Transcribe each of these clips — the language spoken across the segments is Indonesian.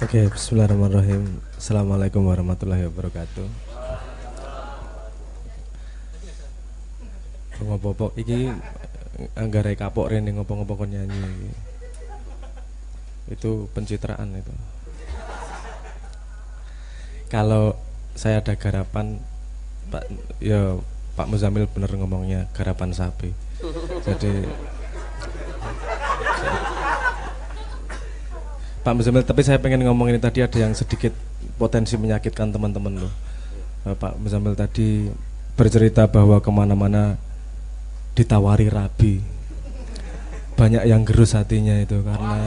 Oke, bismillahirrahmanirrahim. Assalamualaikum warahmatullahi wabarakatuh. Ngopo-ngopo iki anggare kapok rene ngopo-ngopo kon nyanyi iki. Itu pencitraan itu. Kalau saya ada garapan Pak ya Pak Muzamil bener ngomongnya garapan sapi. Jadi Pak Muzamil, tapi saya pengen ngomong ini tadi ada yang sedikit potensi menyakitkan teman-teman loh. Pak Muzamil tadi bercerita bahwa kemana-mana ditawari rabi. Banyak yang gerus hatinya itu karena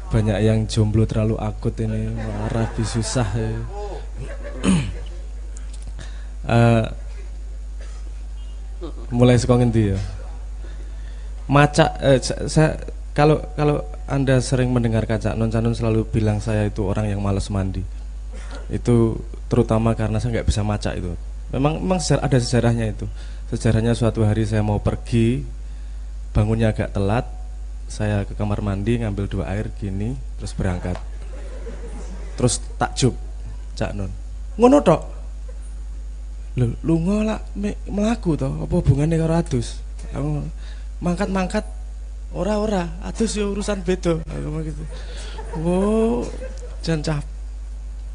banyak yang jomblo terlalu akut ini. Wah, rabi susah ya. Mulai sekolah ngendi ya? Maca saya kalau Anda sering mendengar Cak Non selalu bilang saya itu orang yang malas mandi. Itu terutama karena saya nggak bisa maca itu. Memang ada sejarahnya itu. Sejarahnya suatu hari saya mau pergi, bangunnya agak telat, saya ke kamar mandi ngambil 2 air gini, terus berangkat. Terus takjub Cak Non. Ngono tok. Lho, lunga lak mlaku to, apa hubungane karo adus? Aku mangkat ora adus ya urusan beda aku gitu. Wow, jan cap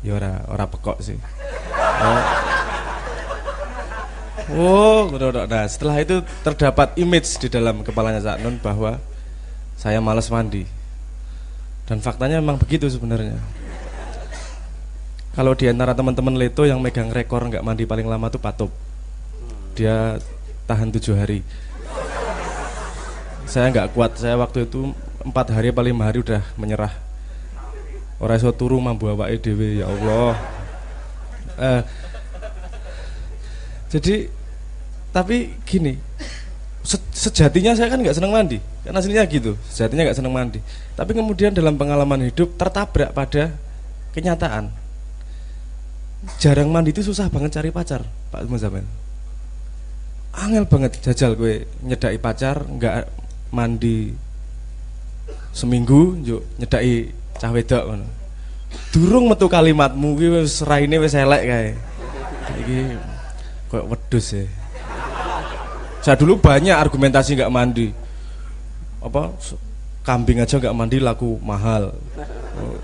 ya ora pekok sih. Oh, nah setelah itu terdapat image di dalam kepalanya Cak Nun bahwa saya malas mandi, dan faktanya memang begitu sebenarnya. Kalau di antara teman-teman Leto yang megang rekor nggak mandi paling lama tuh Patop, dia tahan 7 hari. Saya nggak kuat, saya waktu itu 4 hari apa 5 hari udah menyerah. Ora iso turu mambu awake dhewe, ya Allah. Jadi tapi gini, sejatinya saya kan nggak senang mandi, kan aslinya gitu. Sejatinya nggak senang mandi. Tapi kemudian dalam pengalaman hidup tertabrak pada kenyataan. Jarang mandi itu susah banget cari pacar, Pak Muzamil. Angel banget jajal gue nyedaki pacar, nggak mandi seminggu yuk nyedaki cah wedok ngono. Durung metu kalimatmu kuwi wis raine wis elek kae. Iki koyo wedhus ya. Saya dulu banyak argumentasi nggak mandi. Apa kambing aja nggak mandi laku mahal.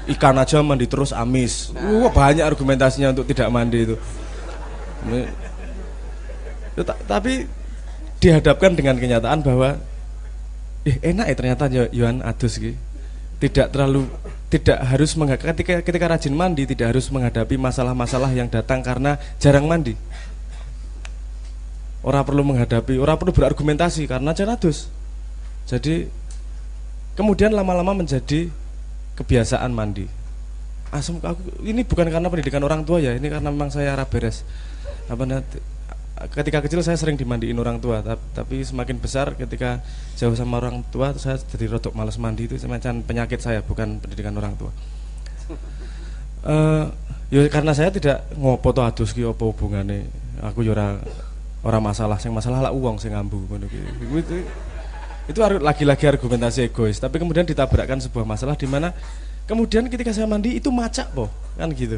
Ikan aja mandi terus amis. Banyak argumentasinya untuk tidak mandi itu. Tapi dihadapkan dengan kenyataan bahwa enak ya ternyata Yohan adus gitu. Tidak harus ketika rajin mandi tidak harus menghadapi masalah-masalah yang datang karena jarang mandi. Orang perlu berargumentasi karena jangan adus. Jadi kemudian lama-lama menjadi kebiasaan mandi. Ini bukan karena pendidikan orang tua ya, ini karena memang saya beres. Ketika kecil saya sering dimandiin orang tua, tapi semakin besar ketika jauh sama orang tua saya jadi rodok malas mandi. Itu semacam penyakit saya, bukan pendidikan orang tua. Ya karena saya tidak ngopo to adus ki apa hubungane. Aku ya ora masalah, sing masalah lah uang sing ngambu ngono ki. Itu lagi-lagi argumentasi egois, tapi kemudian ditabrakkan sebuah masalah di mana kemudian ketika saya mandi itu macak po, kan gitu.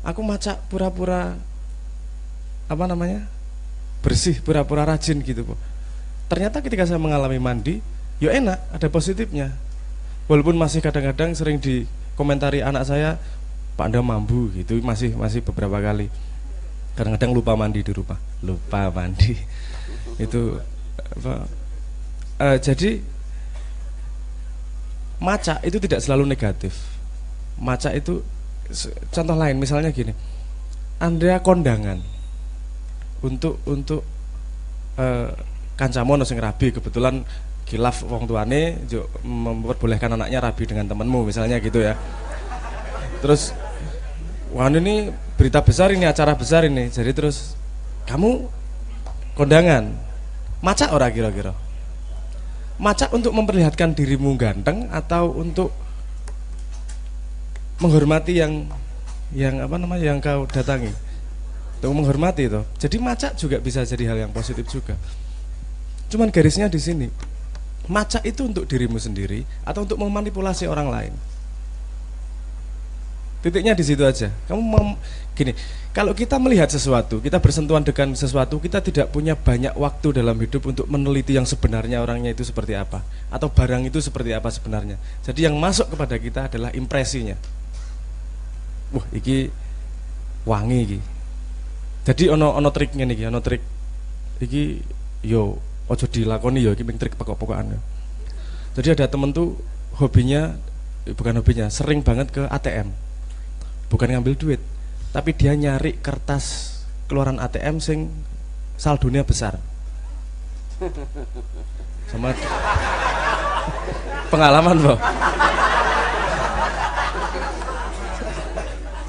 Aku macak pura-pura bersih, pura-pura rajin gitu po. Ternyata ketika saya mengalami mandi, yo enak, ada positifnya. Walaupun masih kadang-kadang sering dikomentari anak saya, Pak Anda mambu gitu, masih beberapa kali. Kadang-kadang lupa mandi di rumah, lupa mandi. Itu apa? Jadi maca itu tidak selalu negatif. Maca itu contoh lain misalnya gini. Anda kondangan untuk kancamu sing rabi, kebetulan khilaf wong tuane memperbolehkan anaknya rabi dengan temanmu misalnya gitu ya. Terus wah ini berita besar, ini acara besar ini. Jadi terus kamu kondangan. Maca ora kira-kira? Maca untuk memperlihatkan dirimu ganteng atau untuk menghormati yang kau datangi, untuk menghormati itu. Jadi maca juga bisa jadi hal yang positif juga. Cuman garisnya di sini. Maca itu untuk dirimu sendiri atau untuk memanipulasi orang lain? Titiknya di situ aja. Gini, kalau kita melihat sesuatu, kita bersentuhan dengan sesuatu, kita tidak punya banyak waktu dalam hidup untuk meneliti yang sebenarnya orangnya itu seperti apa, atau barang itu seperti apa sebenarnya. Jadi yang masuk kepada kita adalah impresinya. Wah, iki wangi iki. Jadi ono trik ngene iki, ono trik iki yo ojo dilakoni yo iki trik pokok-pokokan. Jadi ada temen tuh bukan hobinya, sering banget ke ATM. Bukan ngambil duit, tapi dia nyari kertas keluaran ATM sing saldonya besar. Sama pengalaman, Bro.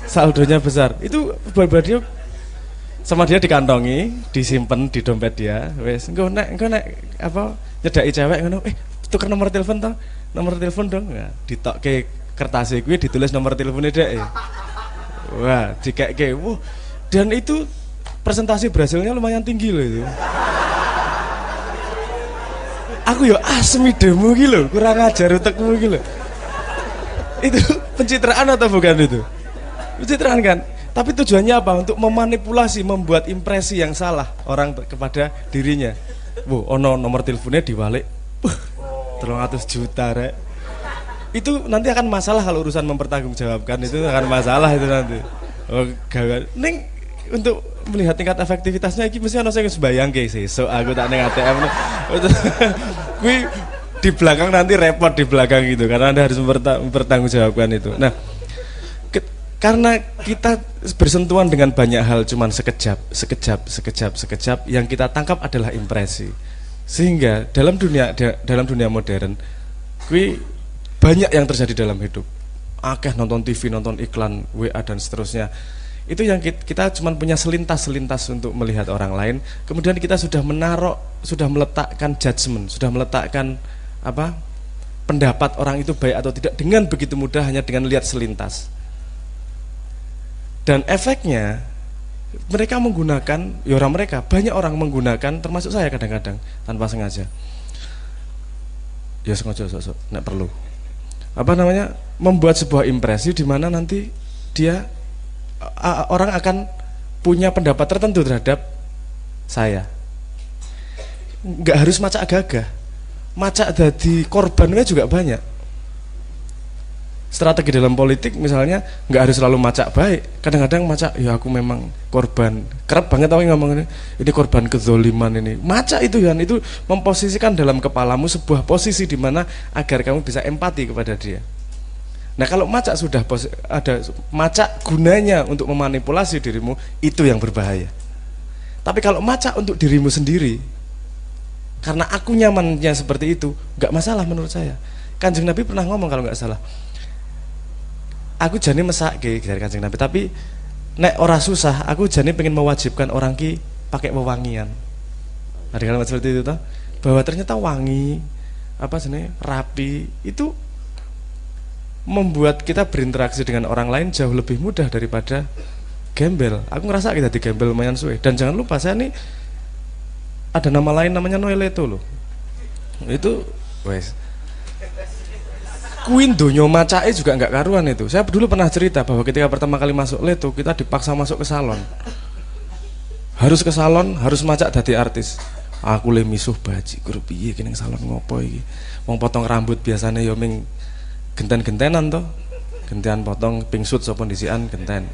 Saldonya besar. Itu berbeda sama dia dikantongi, disimpan di dompet dia. Wes, engko nek apa nyedaki cewek ngono, tukar nomor telepon toh. Nomor telepon dong. Nah, ditokke kertas kuwi ditulis nomor teleponnya dek. Wah, dikeke. Wah, dan itu presentasi berhasilnya lumayan tinggi loh itu. Aku yo asmi demo iki lho, kurang ajar utekmu iki lho. Itu pencitraan atau bukan itu? Pencitraan kan? Tapi tujuannya apa? Untuk memanipulasi, membuat impresi yang salah orang kepada dirinya. Ono nomor teleponnya diwalik. 300 juta rek. Itu nanti akan masalah kalau urusan mempertanggungjawabkan, itu akan masalah itu nanti. Oh, gawat. Ning untuk melihat tingkat efektivitasnya iki mesti ana sing bayangke sesuk aku tak ning ATM. Kuwi di belakang nanti repot di belakang gitu karena Anda harus mempertanggungjawabkan itu. Nah, karena kita bersentuhan dengan banyak hal cuman sekejap yang kita tangkap adalah impresi. Sehingga dalam dunia modern kuwi banyak yang terjadi dalam hidup. Akeh nonton TV, nonton iklan, WA dan seterusnya. Itu yang kita cuma punya selintas untuk melihat orang lain. Kemudian kita sudah meletakkan judgement, sudah meletakkan pendapat orang itu baik atau tidak dengan begitu mudah hanya dengan lihat selintas. Dan efeknya banyak orang menggunakan, termasuk saya kadang-kadang tanpa sengaja. Ya sengaja nek perlu. Membuat sebuah impresi di mana nanti orang akan punya pendapat tertentu terhadap saya. Nggak harus macak gagah, macak dadi korbannya juga banyak. Strategi dalam politik misalnya nggak harus selalu macak baik, kadang-kadang macak ya aku memang korban, kerap banget aku ngomong ini korban kezoliman ini. Macak itu itu memposisikan dalam kepalamu sebuah posisi di mana agar kamu bisa empati kepada dia. Nah kalau macak sudah ada macak gunanya untuk memanipulasi dirimu, itu yang berbahaya. Tapi kalau macak untuk dirimu sendiri, karena aku nyamannya seperti itu, nggak masalah menurut saya. Kanjeng Nabi pernah ngomong kalau nggak salah, aku jane mesake dari Kanjeng Nabi, tapi nek ora susah, aku jane pengen mewajibkan orang ki pakai wewangian. Ada kalimat seperti itu toh, bahwa ternyata wangi, rapi, itu membuat kita berinteraksi dengan orang lain jauh lebih mudah daripada gembel. Aku ngerasa kita di gembel lumayan suwe. Dan jangan lupa saya nih ada nama lain namanya Noeleto loh. Itu wes. Kuin donyo macake juga nggak karuan itu. Saya dulu pernah cerita bahwa ketika pertama kali masuk Leto, kita dipaksa masuk ke salon. Harus ke salon, harus macak dadi artis. Aku le misuh baji, grup piye ki ning salon ngopo iki. Wong potong rambut biasanya ya ming genten-gentenan toh. Gentian potong pingsut sapa disian genten.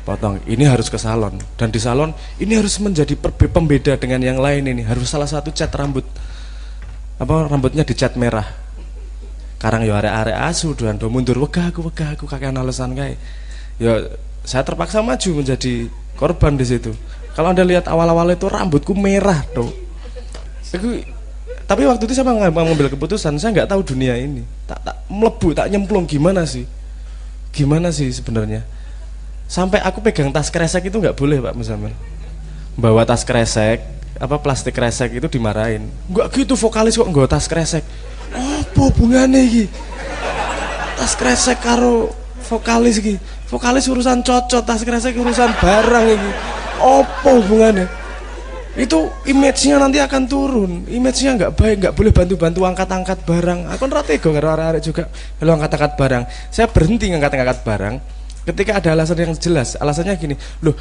Potong. Ini harus ke salon, dan di salon ini harus menjadi pembeda dengan yang lain ini. Harus salah satu cat rambut. Rambutnya dicat merah. Karang ya arek-arek asu doan do mundur wegah aku kakean alasan kae. Ya saya terpaksa maju menjadi korban di situ. Kalau Anda lihat awal-awal itu rambutku merah tuh. Tapi waktu itu saya mengambil keputusan, saya nggak tahu dunia ini. Tak melebu, tak nyemplung gimana sih sebenarnya. Sampai aku pegang tas kresek itu nggak boleh Pak Muzammil. Bawa tas kresek, plastik kresek itu dimarahin. Nggak gitu vokalis kok nggak tas kresek. Apa hubungannya iki? Tas kresek karo vokalis iki. Vokalis urusan cocot, tas kresek urusan barang iki. Apa hubungannya? itu image-nya nanti akan turun. Image-nya nggak baik, nggak boleh bantu-bantu angkat-angkat barang. Aku kan ratego karo arek-arek juga kalau angkat-angkat barang. Saya berhenti ngangkat-angkat barang ketika ada alasan yang jelas. Alasannya gini, loh,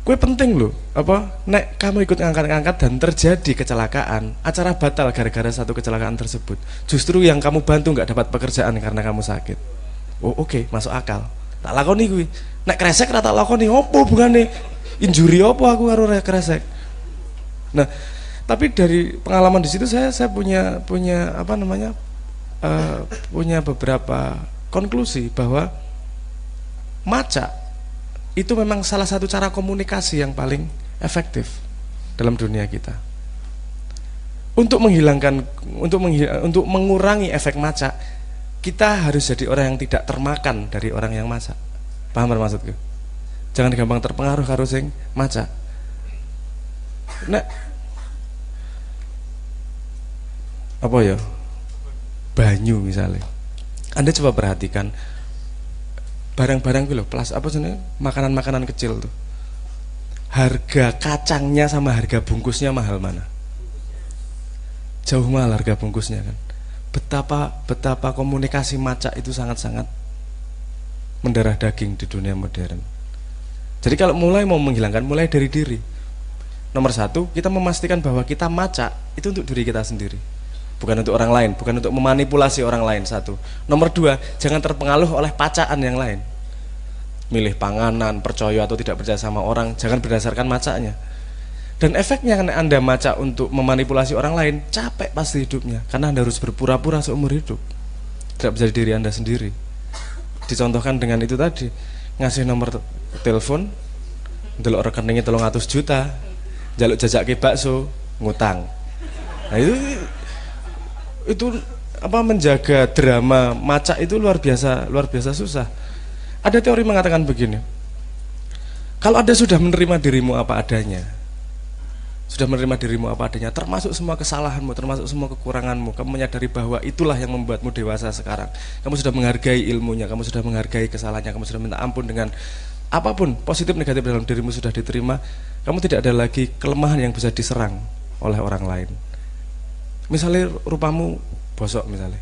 kue penting loh, apa? Nek kamu ikut ngangkat-ngangkat dan terjadi kecelakaan, acara batal gara-gara satu kecelakaan tersebut. Justru yang kamu bantu nggak dapat pekerjaan karena kamu sakit. Oh oke, masuk akal. Tak lakoni kuwi. Nek kresek ra tak lakoni, opo bungane? Injuri opo aku karo kresek? Nah, tapi dari pengalaman di situ saya punya apa namanya? Punya beberapa konklusi bahwa maca itu memang salah satu cara komunikasi yang paling efektif dalam dunia kita. Untuk mengurangi efek maca, kita harus jadi orang yang tidak termakan dari orang yang maca. Paham maksudku? Jangan gampang terpengaruh karo sing maca. Nah, apa ya? Banyu misalnya. Anda coba perhatikan barang-barang gitu, plus apa sih, makanan-makanan kecil tuh. Harga kacangnya sama harga bungkusnya mahal mana? Jauh mahal harga bungkusnya kan. Betapa komunikasi maca itu sangat-sangat mendarah daging di dunia modern. Jadi kalau mulai mau menghilangkan, mulai dari diri. Nomor satu, kita memastikan bahwa kita maca itu untuk diri kita sendiri, bukan untuk orang lain, bukan untuk memanipulasi orang lain. Satu. Nomor dua, jangan terpengaruh oleh pacaan yang lain. Milih panganan, percaya atau tidak percaya sama orang, jangan berdasarkan macanya. Dan efeknya karena Anda maca untuk memanipulasi orang lain, capek pasti hidupnya, karena Anda harus berpura-pura seumur hidup, tidak menjadi diri Anda sendiri. Dicontohkan dengan itu tadi, ngasih nomor telepon, ndelok rekeningnya 300 juta, jaluk jajake bakso, ngutang. Nah itu apa, menjaga drama maca itu luar biasa susah. Ada teori mengatakan begini, kalau Anda sudah menerima dirimu apa adanya, termasuk semua kesalahanmu, termasuk semua kekuranganmu, kamu menyadari bahwa itulah yang membuatmu dewasa sekarang. Kamu sudah menghargai ilmunya, kamu sudah menghargai kesalahannya, kamu sudah minta ampun dengan apapun positif negatif dalam dirimu sudah diterima. Kamu tidak ada lagi kelemahan yang bisa diserang oleh orang lain. Misalnya rupamu bosok misalnya,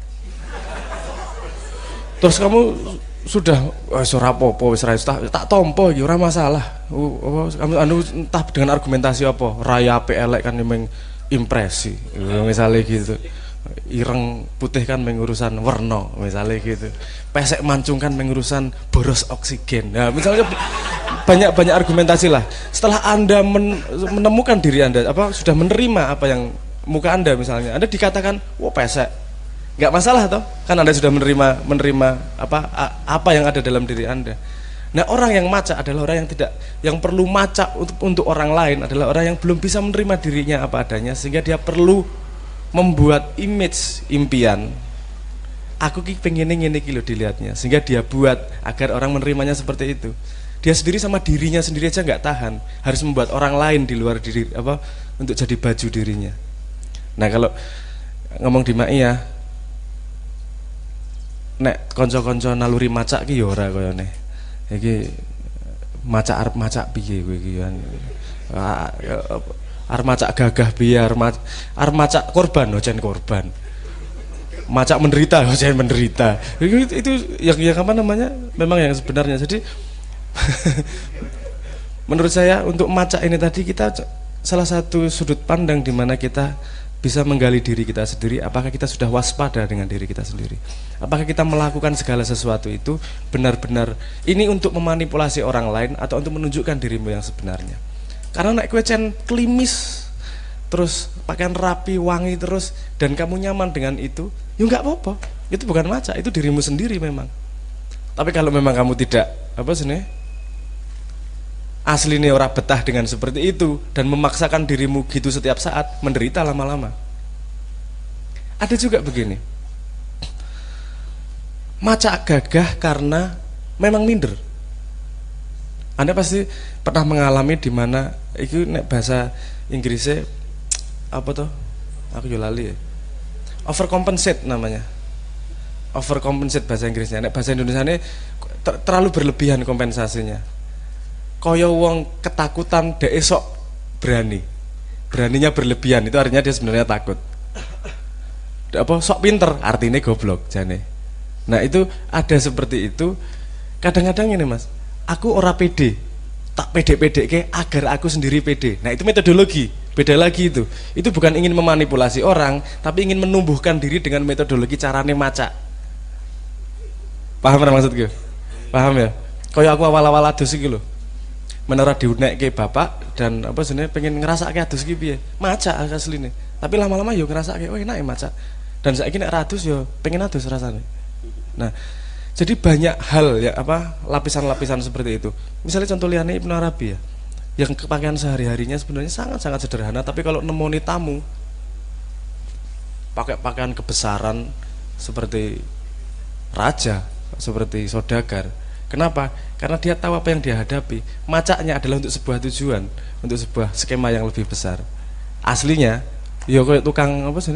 terus kamu sudah ora apa-apa wis tak tompo iki ora masalah. Kamu entah dengan argumentasi apa, raya apik elek kan memang impresi. Misalnya gitu. Ireng putih kan mengurusan warna misalnya gitu. Pesek mancung kan mengurusan boros oksigen. Nah, misalnya banyak argumentasi lah. Setelah Anda menemukan diri Anda, sudah menerima apa yang muka Anda misalnya, Anda dikatakan, "Wah, pesek." Nggak masalah toh, kan Anda sudah menerima apa yang ada dalam diri Anda. Nah, orang yang maca adalah orang yang perlu maca untuk orang lain, adalah orang yang belum bisa menerima dirinya apa adanya, sehingga dia perlu membuat image impian. Aku pengen ngene iki lho dilihatnya, sehingga dia buat agar orang menerimanya seperti itu. Dia sendiri sama dirinya sendiri aja nggak tahan, harus membuat orang lain di luar diri untuk jadi baju dirinya. Nah, kalau ngomong di Maia, nek konco-konco naluri maca ki ya ora koyone. Iki maca arep maca piye kowe iki kan. Arep maca gagah piye, arep maca korban, ojen korban. Maca menderita, ojen menderita. Itu yang apa namanya? Memang yang sebenarnya. Jadi menurut saya untuk maca ini tadi, kita salah satu sudut pandang di mana kita bisa menggali diri kita sendiri. Apakah kita sudah waspada dengan diri kita sendiri? Apakah kita melakukan segala sesuatu itu benar-benar ini untuk memanipulasi orang lain atau untuk menunjukkan dirimu yang sebenarnya? Karena nek kowe cen klimis terus pakaian rapi, wangi terus, dan kamu nyaman dengan itu, ya nggak apa-apa. Itu bukan maca, itu dirimu sendiri memang. Tapi kalau memang kamu tidak asli nih orang betah dengan seperti itu dan memaksakan dirimu gitu setiap saat, menderita lama-lama. Ada juga begini, maca gagah karena memang minder. Anda pasti pernah mengalami di mana itu nek bahasa Inggrisnya apa tuh? Aku juga lali ya. Overcompensate namanya. Overcompensate bahasa Inggrisnya. Nek bahasa Indonesia ini terlalu berlebihan kompensasinya. Kaya wong ketakutan dek esok berani. Beraninya berlebihan itu artinya dia sebenarnya takut. Apa sok pinter artinya goblok jane. Nah itu ada seperti itu. Kadang-kadang ini mas, aku ora pede, tak pede-pede ke agar aku sendiri pede. Nah itu metodologi, beda lagi itu. Itu bukan ingin memanipulasi orang, tapi ingin menumbuhkan diri dengan metodologi carane maca. Paham kan maksudku? Paham ya? Kayak aku awal-awal adus iki lho. Menara diunekke bapak dan apa sebenarnya pengen ngerasake adus iki piye? Maca asline. Tapi lama-lama yo ngerasake oh enak ya maca. Dan saiki nek adus yo pengen adus rasane. Nah, jadi banyak hal ya apa lapisan-lapisan seperti itu. Misalnya contoh liane Ibnu Arabi ya, yang kepakaian sehari-harinya sebenarnya sangat-sangat sederhana, tapi kalau nemoni tamu pakai pakaian kebesaran seperti raja, seperti saudagar. Kenapa? Karena dia tahu apa yang dia hadapi. Macaknya adalah untuk sebuah tujuan, untuk sebuah skema yang lebih besar. Aslinya, ya kayak tukang apa sih?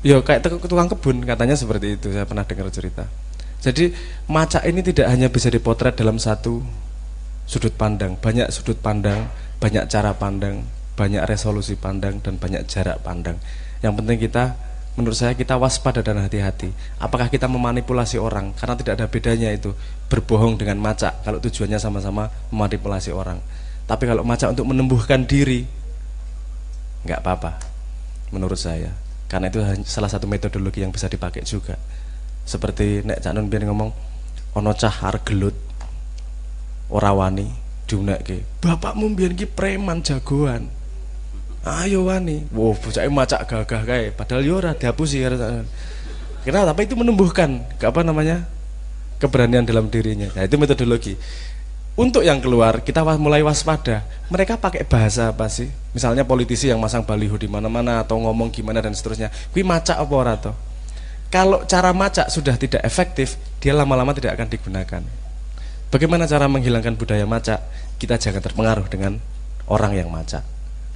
Ya kayak tukang kebun katanya seperti itu, saya pernah dengar cerita. Jadi macak ini tidak hanya bisa dipotret dalam satu sudut pandang, banyak sudut pandang, banyak cara pandang, banyak resolusi pandang dan banyak jarak pandang. Yang penting kita, menurut saya kita waspada dan hati-hati. Apakah kita memanipulasi orang? Karena tidak ada bedanya itu berbohong dengan macak kalau tujuannya sama-sama memanipulasi orang. Tapi kalau macak untuk menumbuhkan diri, nggak apa-apa menurut saya. Karena itu salah satu metodologi yang bisa dipakai juga. Seperti nek Cak Nun biyen ngomong ana cah arep gelut ora wani diunekke. Bapakmu biyen ki preman jagoan. Ayo wani. Wow, bocah macak gagah kae padahal yo ora dihapusi karo Cak Nun. Kenapa? Tapi itu menumbuhkan apa namanya? Keberanian dalam dirinya. Nah, itu metodologi. Untuk yang keluar, kita mulai waspada. Mereka pakai bahasa apa sih? Misalnya politisi yang masang baliho di mana-mana atau ngomong gimana dan seterusnya. Kui macak apa ora to? Kalau cara macak sudah tidak efektif, dia lama-lama tidak akan digunakan. Bagaimana cara menghilangkan budaya macak? Kita jangan terpengaruh dengan orang yang macak.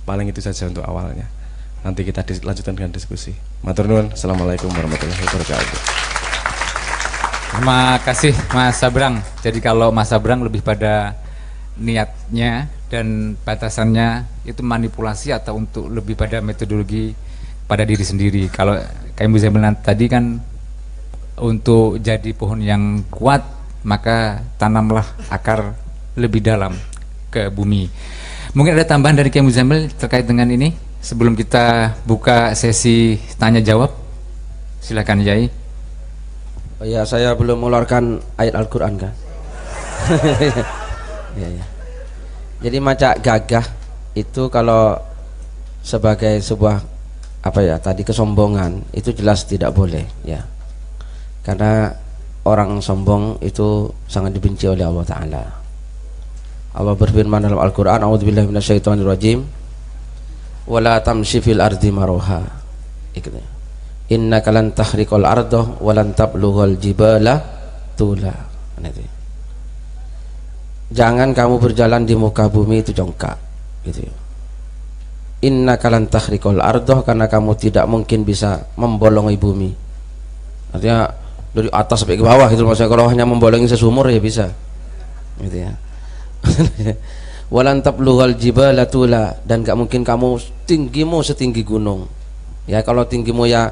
Paling itu saja untuk awalnya. Nanti kita lanjutkan dengan diskusi. Matur nuwun. Assalamualaikum warahmatullahi wabarakatuh. Terima kasih Mas Sabrang. Jadi kalau Mas Sabrang lebih pada niatnya dan batasannya itu manipulasi atau untuk lebih pada metodologi pada diri sendiri. Kalau kayak Ibu Zaimil tadi kan untuk jadi pohon yang kuat maka tanamlah akar lebih dalam ke bumi. Mungkin ada tambahan dari Kiai Muzamil terkait dengan ini sebelum kita buka sesi tanya jawab. Silakan Yai. Oh ya, saya belum mengeluarkan ayat Al-Quran kan. Ya. Jadi macak gagah itu kalau sebagai sebuah apa ya tadi kesombongan itu jelas tidak boleh ya. Karena orang sombong itu sangat dibenci oleh Allah Ta'ala. Allah berfirman dalam Al-Quran, a'udzubillahi minasyaitonirrajim, wala tamshi fil ardi maroha. Innaka lan tahriqal arda wa lan tablughal jibala tula. Jangan kamu berjalan di muka bumi itu jongkak gitu. Innaka lan tahriqal arda, karena kamu tidak mungkin bisa membolongi bumi. Artinya dari atas sampai ke bawah gitu, maksudnya kalau hanya membolongi sesumur ya bisa gitu ya. Walan tablughal jibala tula, dan gak mungkin kamu tinggimu setinggi gunung ya. Kalau tinggimu ya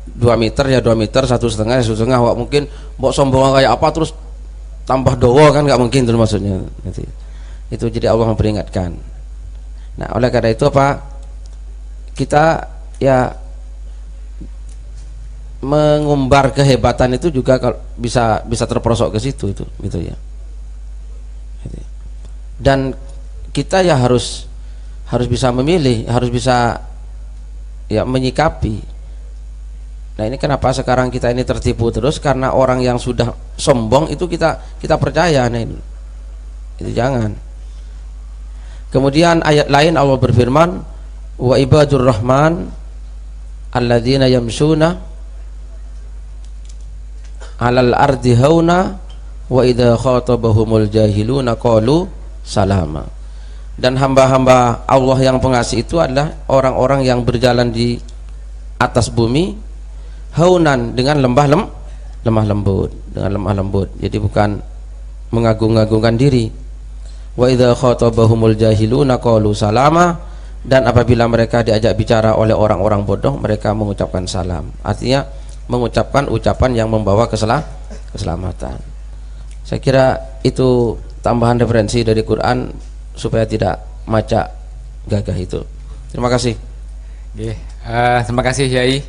2 meter ya 2 meter, 1,5 ya 1,5. Wak mungkin mbok sombong kayak apa terus tambah dowo kan gak mungkin itu maksudnya gitu. Itu jadi Allah memperingatkan. Nah oleh karena itu apa, kita ya mengumbar kehebatan itu juga kalau bisa terperosok ke situ itu gitu ya. Dan kita ya harus bisa memilih, harus bisa ya menyikapi. Nah ini kenapa sekarang kita ini tertipu terus, karena orang yang sudah sombong itu kita percaya. Nah itu jangan. Kemudian ayat lain Allah berfirman, wa ibadur rahman alladzina yamshuna alal ardi hauna wa idza khatabahumul jahiluna qalu salama. Dan hamba-hamba Allah yang pengasih itu adalah orang-orang yang berjalan di atas bumi haunan, dengan lemah lembut, dengan lemah lembut. Jadi bukan mengagung-agungkan diri. Wa idza khatabahumul jahiluna qalu salama, dan apabila mereka diajak bicara oleh orang-orang bodoh mereka mengucapkan salam. Artinya mengucapkan ucapan yang membawa keselamatan. Saya kira itu tambahan referensi dari Quran supaya tidak maca gagah itu. Terima kasih. Terima kasih Yai.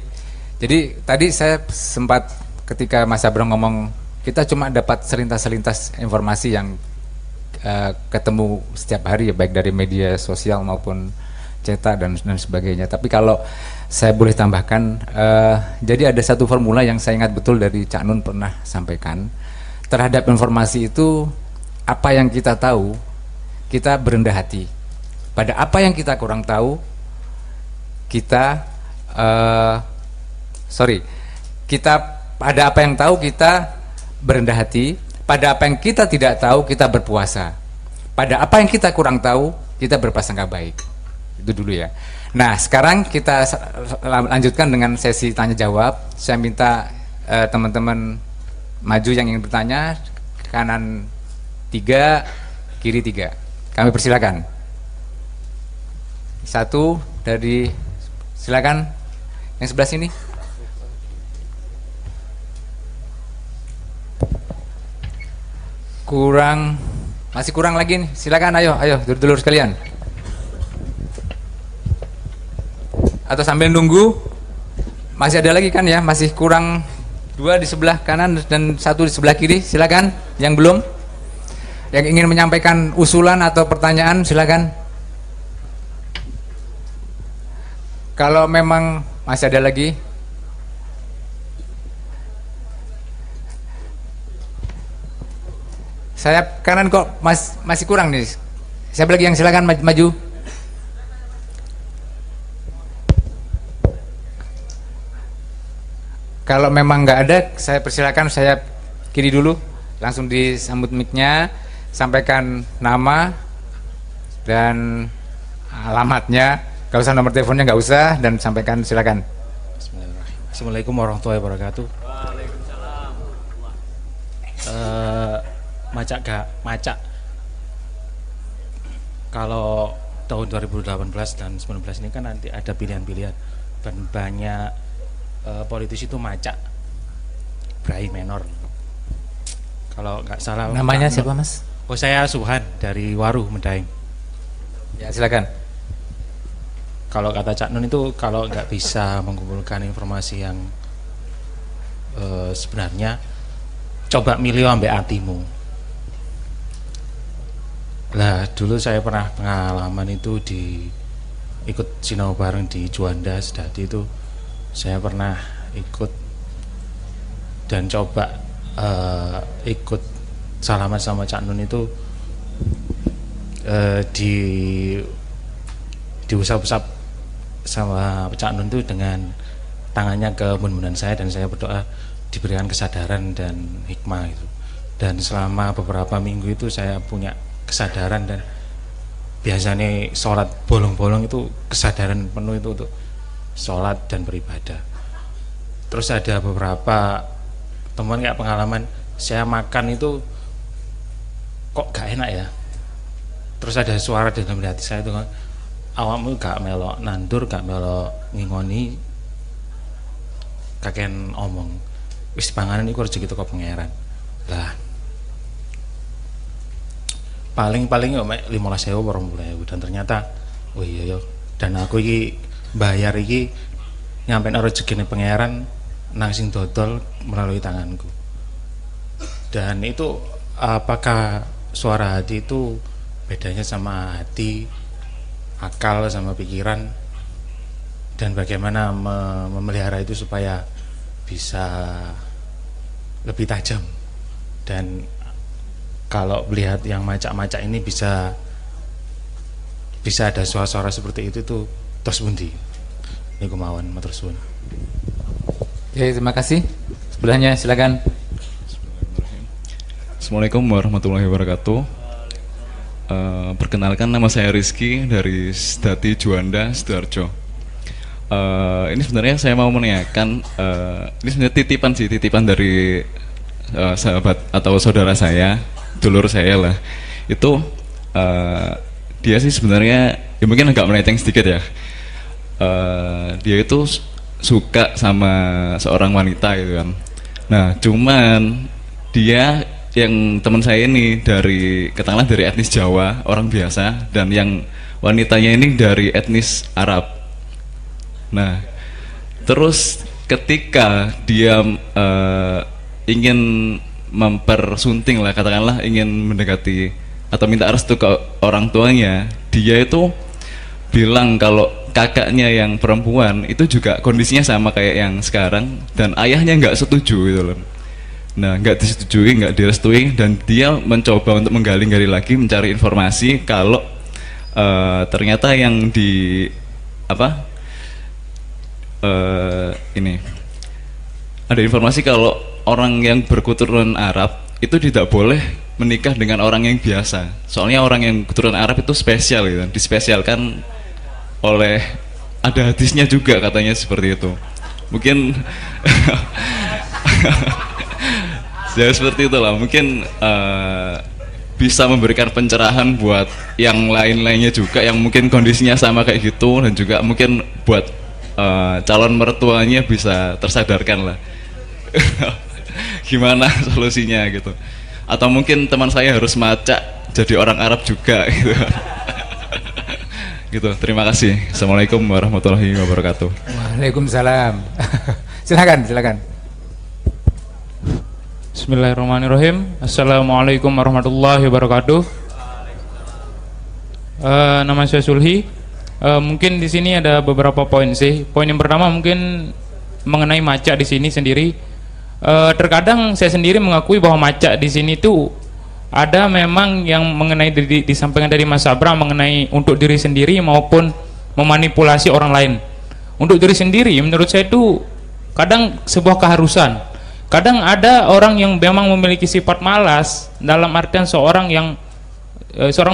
Jadi tadi saya sempat ketika Mas Abrang ngomong kita cuma dapat selintas-selintas informasi yang ketemu setiap hari ya, baik dari media sosial maupun cetak dan sebagainya. Tapi kalau saya boleh tambahkan, jadi ada satu formula yang saya ingat betul dari Cak Nun pernah sampaikan terhadap informasi itu, apa yang kita tahu kita berendah hati, pada apa yang kita kurang tahu kita kita pada apa yang tahu kita berendah hati, pada apa yang kita tidak tahu kita berpuasa, pada apa yang kita kurang tahu kita berprasangka baik. Itu dulu ya. Nah sekarang kita lanjutkan dengan sesi tanya jawab. Saya minta teman-teman maju yang ingin bertanya, kanan 3, kiri 3. Kami persilakan. Satu dari, silakan yang sebelah sini. Masih kurang lagi nih. Silakan, ayo dulur-dulur sekalian. Atau sambil nunggu, masih ada lagi kan ya, masih kurang 2 di sebelah kanan dan 1 di sebelah kiri. Silakan yang belum, yang ingin menyampaikan usulan atau pertanyaan, silakan. Kalau memang masih ada lagi, saya kanan kok masih kurang nih. Siapa lagi yang silakan maju. Kalau memang nggak ada, saya persilakan, saya kiri dulu, langsung disambut mic-nya, sampaikan nama dan alamatnya, kalau usah nomor teleponnya nggak usah, dan sampaikan, silakan. Bismillahirrahmanirrahim. Assalamualaikum warahmatullahi wabarakatuh. Macak. Kalau tahun 2018 dan 2019 ini kan nanti ada pilihan-pilihan dan banyak politisi itu macak Brai Menor. Kalau nggak salah. Namanya siapa Mas? Oh, saya Subhan dari Waruh Medaeng. Ya silakan. Kalau kata Cak Nun itu kalau nggak bisa mengumpulkan informasi yang sebenarnya, coba milih ambek hatimu. Lah dulu saya pernah pengalaman itu ikut sinau bareng di Juanda Sedati itu. Saya pernah ikut dan coba ikut salaman sama Cak Nun itu diusap-usap sama Cak Nun itu dengan tangannya ke mun-munan saya, dan saya berdoa diberikan kesadaran dan hikmah itu. Dan selama beberapa minggu itu saya punya kesadaran, dan biasanya sholat bolong-bolong itu kesadaran penuh itu untuk sholat dan beribadah. Terus ada beberapa teman kayak pengalaman saya makan itu kok gak enak ya. Terus ada suara dalam hati saya itu, awakmu gak melok nandur, gak melok ngingoni, kaken omong wis panganan iku rezeki teko pangeran. Lah paling yo mek 15.000 20.000, dan ternyata oh iya yo, dan aku iki bayar iki nyampe rezekine pangeran nang sing dodol melalui tanganku. Dan itu apakah suara hati itu bedanya sama hati, akal sama pikiran, dan bagaimana memelihara itu supaya bisa lebih tajam. Dan kalau melihat yang macak-macak ini bisa ada suara-suara seperti itu tuh terus bundi. Ini kemauan matur suwun. Oke, terima kasih. Sebelahnya silakan. Assalamualaikum warahmatullahi wabarakatuh. Perkenalkan, nama saya Rizky dari Sedati Juanda, Sidoarjo. Ini sebenarnya saya mau menanyakan, ini sebenarnya titipan dari sahabat atau saudara saya, dulur saya lah. Itu dia sih sebenarnya ya mungkin agak melenceng sedikit ya. Dia itu suka sama seorang wanita gitu kan. Nah cuman dia yang teman saya ini katakanlah dari etnis Jawa, orang biasa, dan yang wanitanya ini dari etnis Arab. Nah terus ketika dia ingin mempersunting lah, katakanlah ingin mendekati atau minta restu ke orang tuanya, dia itu bilang kalau kakaknya yang perempuan itu juga kondisinya sama kayak yang sekarang, dan ayahnya nggak setuju gitu loh. Nah nggak disetujui, nggak direstui, dan dia mencoba untuk menggali-gali lagi, mencari informasi kalau ternyata yang ini ada informasi kalau orang yang berketurunan Arab itu tidak boleh menikah dengan orang yang biasa. Soalnya orang yang keturunan Arab itu spesial gitu, dispesialkan oleh, ada hadisnya juga katanya seperti itu. Mungkin ya seperti itulah. Mungkin bisa memberikan pencerahan buat yang lain-lainnya juga yang mungkin kondisinya sama kayak gitu, dan juga mungkin buat calon mertuanya bisa tersadarkan lah. Gimana solusinya gitu. Atau mungkin teman saya harus macak jadi orang Arab juga gitu. Gitu. Terima kasih. Assalamualaikum warahmatullahi wabarakatuh. Waalaikumsalam. Silakan. Bismillahirrahmanirrahim. Assalamualaikum warahmatullahi wabarakatuh. Nama saya Sulhi. Mungkin di sini ada beberapa poin sih. Poin yang pertama mungkin mengenai macak di sini sendiri. Terkadang saya sendiri mengakui bahwa macak di sini tuh ada memang yang mengenai disampaikan dari Mas Abram mengenai untuk diri sendiri maupun memanipulasi orang lain. Untuk diri sendiri menurut saya itu kadang sebuah keharusan. Kadang ada orang yang memang memiliki sifat malas, dalam artian seorang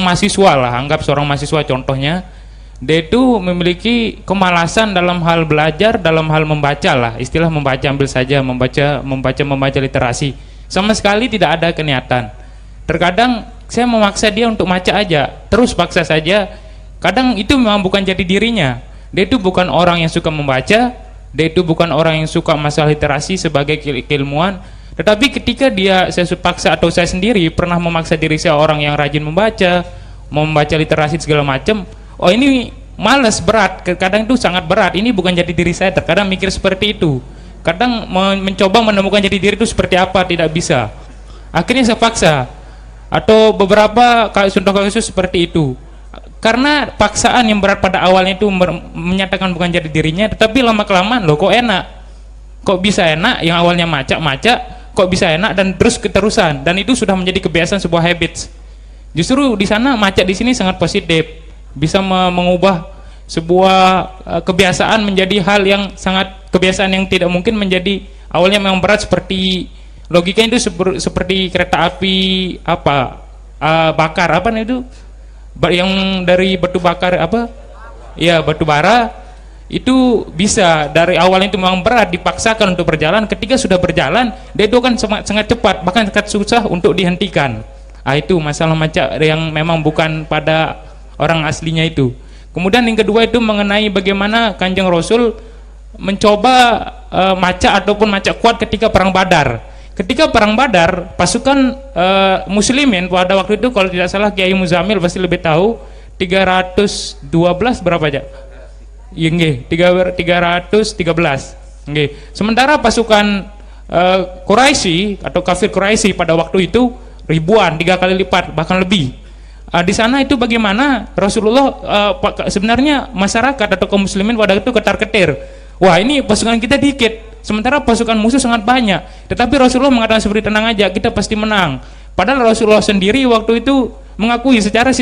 mahasiswa lah, anggap seorang mahasiswa contohnya, dia itu memiliki kemalasan dalam hal belajar, dalam hal membaca lah, istilah membaca, ambil saja membaca literasi, sama sekali tidak ada keniatan. Terkadang saya memaksa dia untuk baca aja, terus paksa saja, kadang itu memang bukan jadi dirinya. Dia itu bukan orang yang suka membaca, dia itu bukan orang yang suka masalah literasi sebagai keilmuan. Tetapi ketika saya paksa atau saya sendiri pernah memaksa diri saya orang yang rajin membaca literasi segala macam, oh ini malas, berat, kadang itu sangat berat, ini bukan jadi diri saya. Terkadang mikir seperti itu, kadang mencoba menemukan jadi diri itu seperti apa, tidak bisa, akhirnya saya paksa. Atau beberapa contoh kasus seperti itu, karena paksaan yang berat pada awalnya itu menyatakan bukan jadi dirinya, tetapi lama-kelamaan loh kok enak, kok bisa enak, yang awalnya macak kok bisa enak, dan terus keterusan, dan itu sudah menjadi kebiasaan, sebuah habits. Justru di sana macak di sini sangat positif, bisa mengubah sebuah kebiasaan menjadi hal yang sangat kebiasaan yang tidak mungkin menjadi awalnya memang berat. Seperti logikanya itu seperti kereta api bakar itu yang dari batu bakar batu bara, itu bisa dari awalnya itu memang berat, dipaksakan untuk berjalan, ketika sudah berjalan dia itu kan sangat cepat, bahkan sangat susah untuk dihentikan. Itu masalah macak yang memang bukan pada orang aslinya itu. Kemudian yang kedua itu mengenai bagaimana Kanjeng Rasul mencoba macak ataupun macak kuat ketika perang Badar. Ketika perang Badar, pasukan muslimin pada waktu itu, kalau tidak salah Kiai Muzamil pasti lebih tahu, 312 berapa aja? Nggih, 313. Nggih. Sementara pasukan Quraisy atau kafir Quraisy pada waktu itu ribuan, 3 kali lipat bahkan lebih. Di sana itu bagaimana Rasulullah sebenarnya masyarakat atau kaum muslimin pada itu ketar-ketir. Wah, ini pasukan kita dikit, sementara pasukan musuh sangat banyak. Tetapi Rasulullah mengatakan seperti, tenang aja, kita pasti menang. Padahal Rasulullah sendiri waktu itu mengakui secara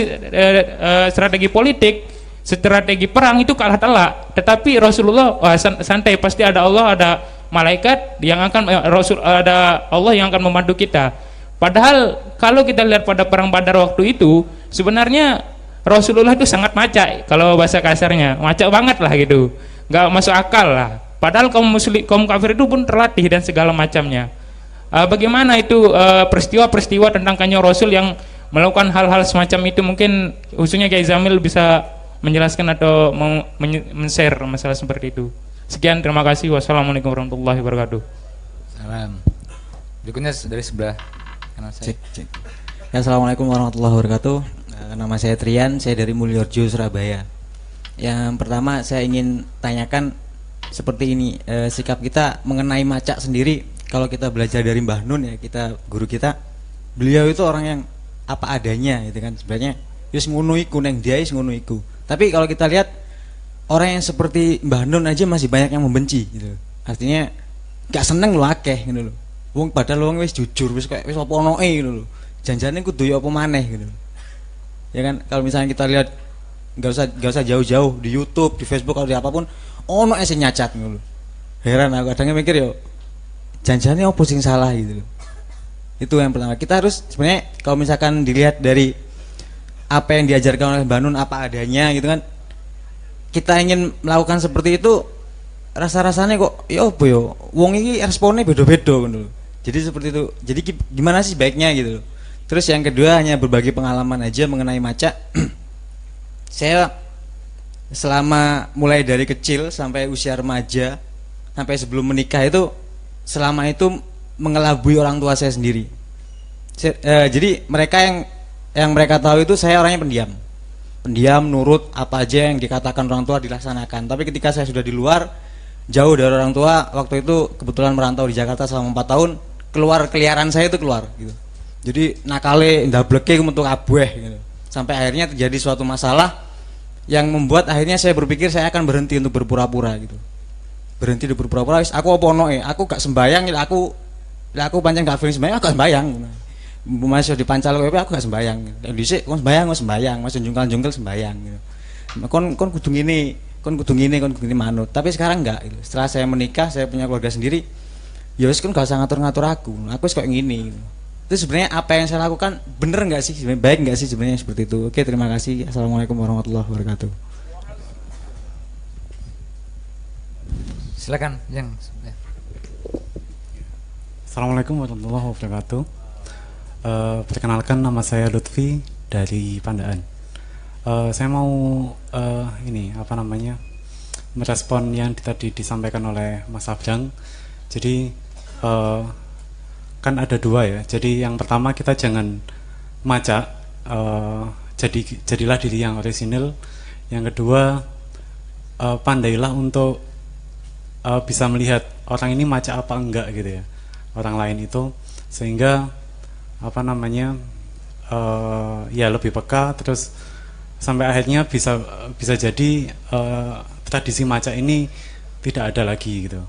strategi politik, strategi perang itu kalah telak. Tetapi Rasulullah santai, pasti ada Allah, ada malaikat yang akan ada Allah yang akan membantu kita. Padahal kalau kita lihat pada perang Badar waktu itu, sebenarnya Rasulullah itu sangat macak, kalau bahasa kasarnya macak banget lah gitu, nggak masuk akal lah. Padahal kaum kafir itu pun terlatih dan segala macamnya. Bagaimana itu peristiwa-peristiwa tentang Kanjeng Rasul yang melakukan hal-hal semacam itu. Mungkin khususnya Kiai Zamil bisa menjelaskan atau men-share masalah seperti itu. Sekian, terima kasih. Wassalamualaikum warahmatullahi wabarakatuh. Salam. Berikutnya dari sebelah kanan saya. Cek. Ya, assalamualaikum warahmatullahi wabarakatuh. Nama saya Trian, saya dari Mulyorjo, Surabaya. Yang pertama saya ingin tanyakan seperti ini, sikap kita mengenai macak sendiri. Kalau kita belajar dari Mbah Nun ya, kita guru kita, beliau itu orang yang apa adanya gitu kan. Sebenarnya wis ngono iku neng dia wis ngono iku. Tapi kalau kita lihat orang yang seperti Mbah Nun aja masih banyak yang membenci gitu. Artinya gak seneng lo akeh gitu loh. Wong padahal wong wis jujur, wis kayak wis apa onoe gitu loh. Janjane kudu ya apa maneh gitu. Ya kan, kalau misalnya kita lihat gak usah jauh-jauh di YouTube, di Facebook atau di apapun, ono sing nyacat gitu loh. Heran aku kadang mikir yo, janjane apa sing salah gitu loh. Itu yang pertama. Kita harus sebenarnya kalau misalkan dilihat dari apa yang diajarkan oleh Mbah Nun apa adanya gitu kan, kita ingin melakukan seperti itu, rasa-rasanya kok ya apa yo, wong iki responnya beda-beda gitu loh. Jadi seperti itu. Jadi gimana sih baiknya gitu loh. Terus yang kedua hanya berbagi pengalaman aja mengenai maca. Saya selama mulai dari kecil sampai usia remaja sampai sebelum menikah itu, selama itu mengelabui orang tua saya sendiri. Jadi mereka yang mereka tahu itu saya orangnya pendiam, nurut apa aja yang dikatakan orang tua dilaksanakan. Tapi ketika saya sudah di luar, jauh dari orang tua, waktu itu kebetulan merantau di Jakarta selama 4 tahun, keliaran saya itu keluar gitu. Jadi nakale ndableke metu kabeh gitu. Sampai akhirnya terjadi suatu masalah yang membuat akhirnya saya berpikir saya akan berhenti untuk berpura-pura gitu. Berhenti untuk berpura-pura, aku apa ono aku gak sembayang, aku pancen gak feeling sembayang, aku gak sembayang. Masih di pancal kowe aku gak sembayang. Dhisik kon sembayang, masih jungkal-jungkal sembayang gitu. Kon kudu ngene, kon kudu ngene manut. Tapi sekarang enggak gitu. Setelah saya menikah, saya punya keluarga sendiri. Ya wis kon gak usah ngatur-ngatur aku. Aku wis kayak ngene gitu. Itu sebenarnya apa yang saya lakukan bener nggak sih, baik nggak sih sebenarnya seperti itu. Oke, terima kasih. Assalamualaikum warahmatullahi wabarakatuh. Silakan, yang. Assalamualaikum warahmatullahi wabarakatuh. Perkenalkan, nama saya Lutfi dari Pandaan. Saya mau merespon yang tadi disampaikan oleh Mas Abrang. Jadi kan ada dua ya. Jadi yang pertama, kita jangan maca, jadilah diri yang orisinil. Yang kedua, pandailah untuk bisa melihat orang ini maca apa enggak gitu ya, orang lain itu, sehingga ya lebih peka, terus sampai akhirnya bisa jadi tradisi maca ini tidak ada lagi gitu.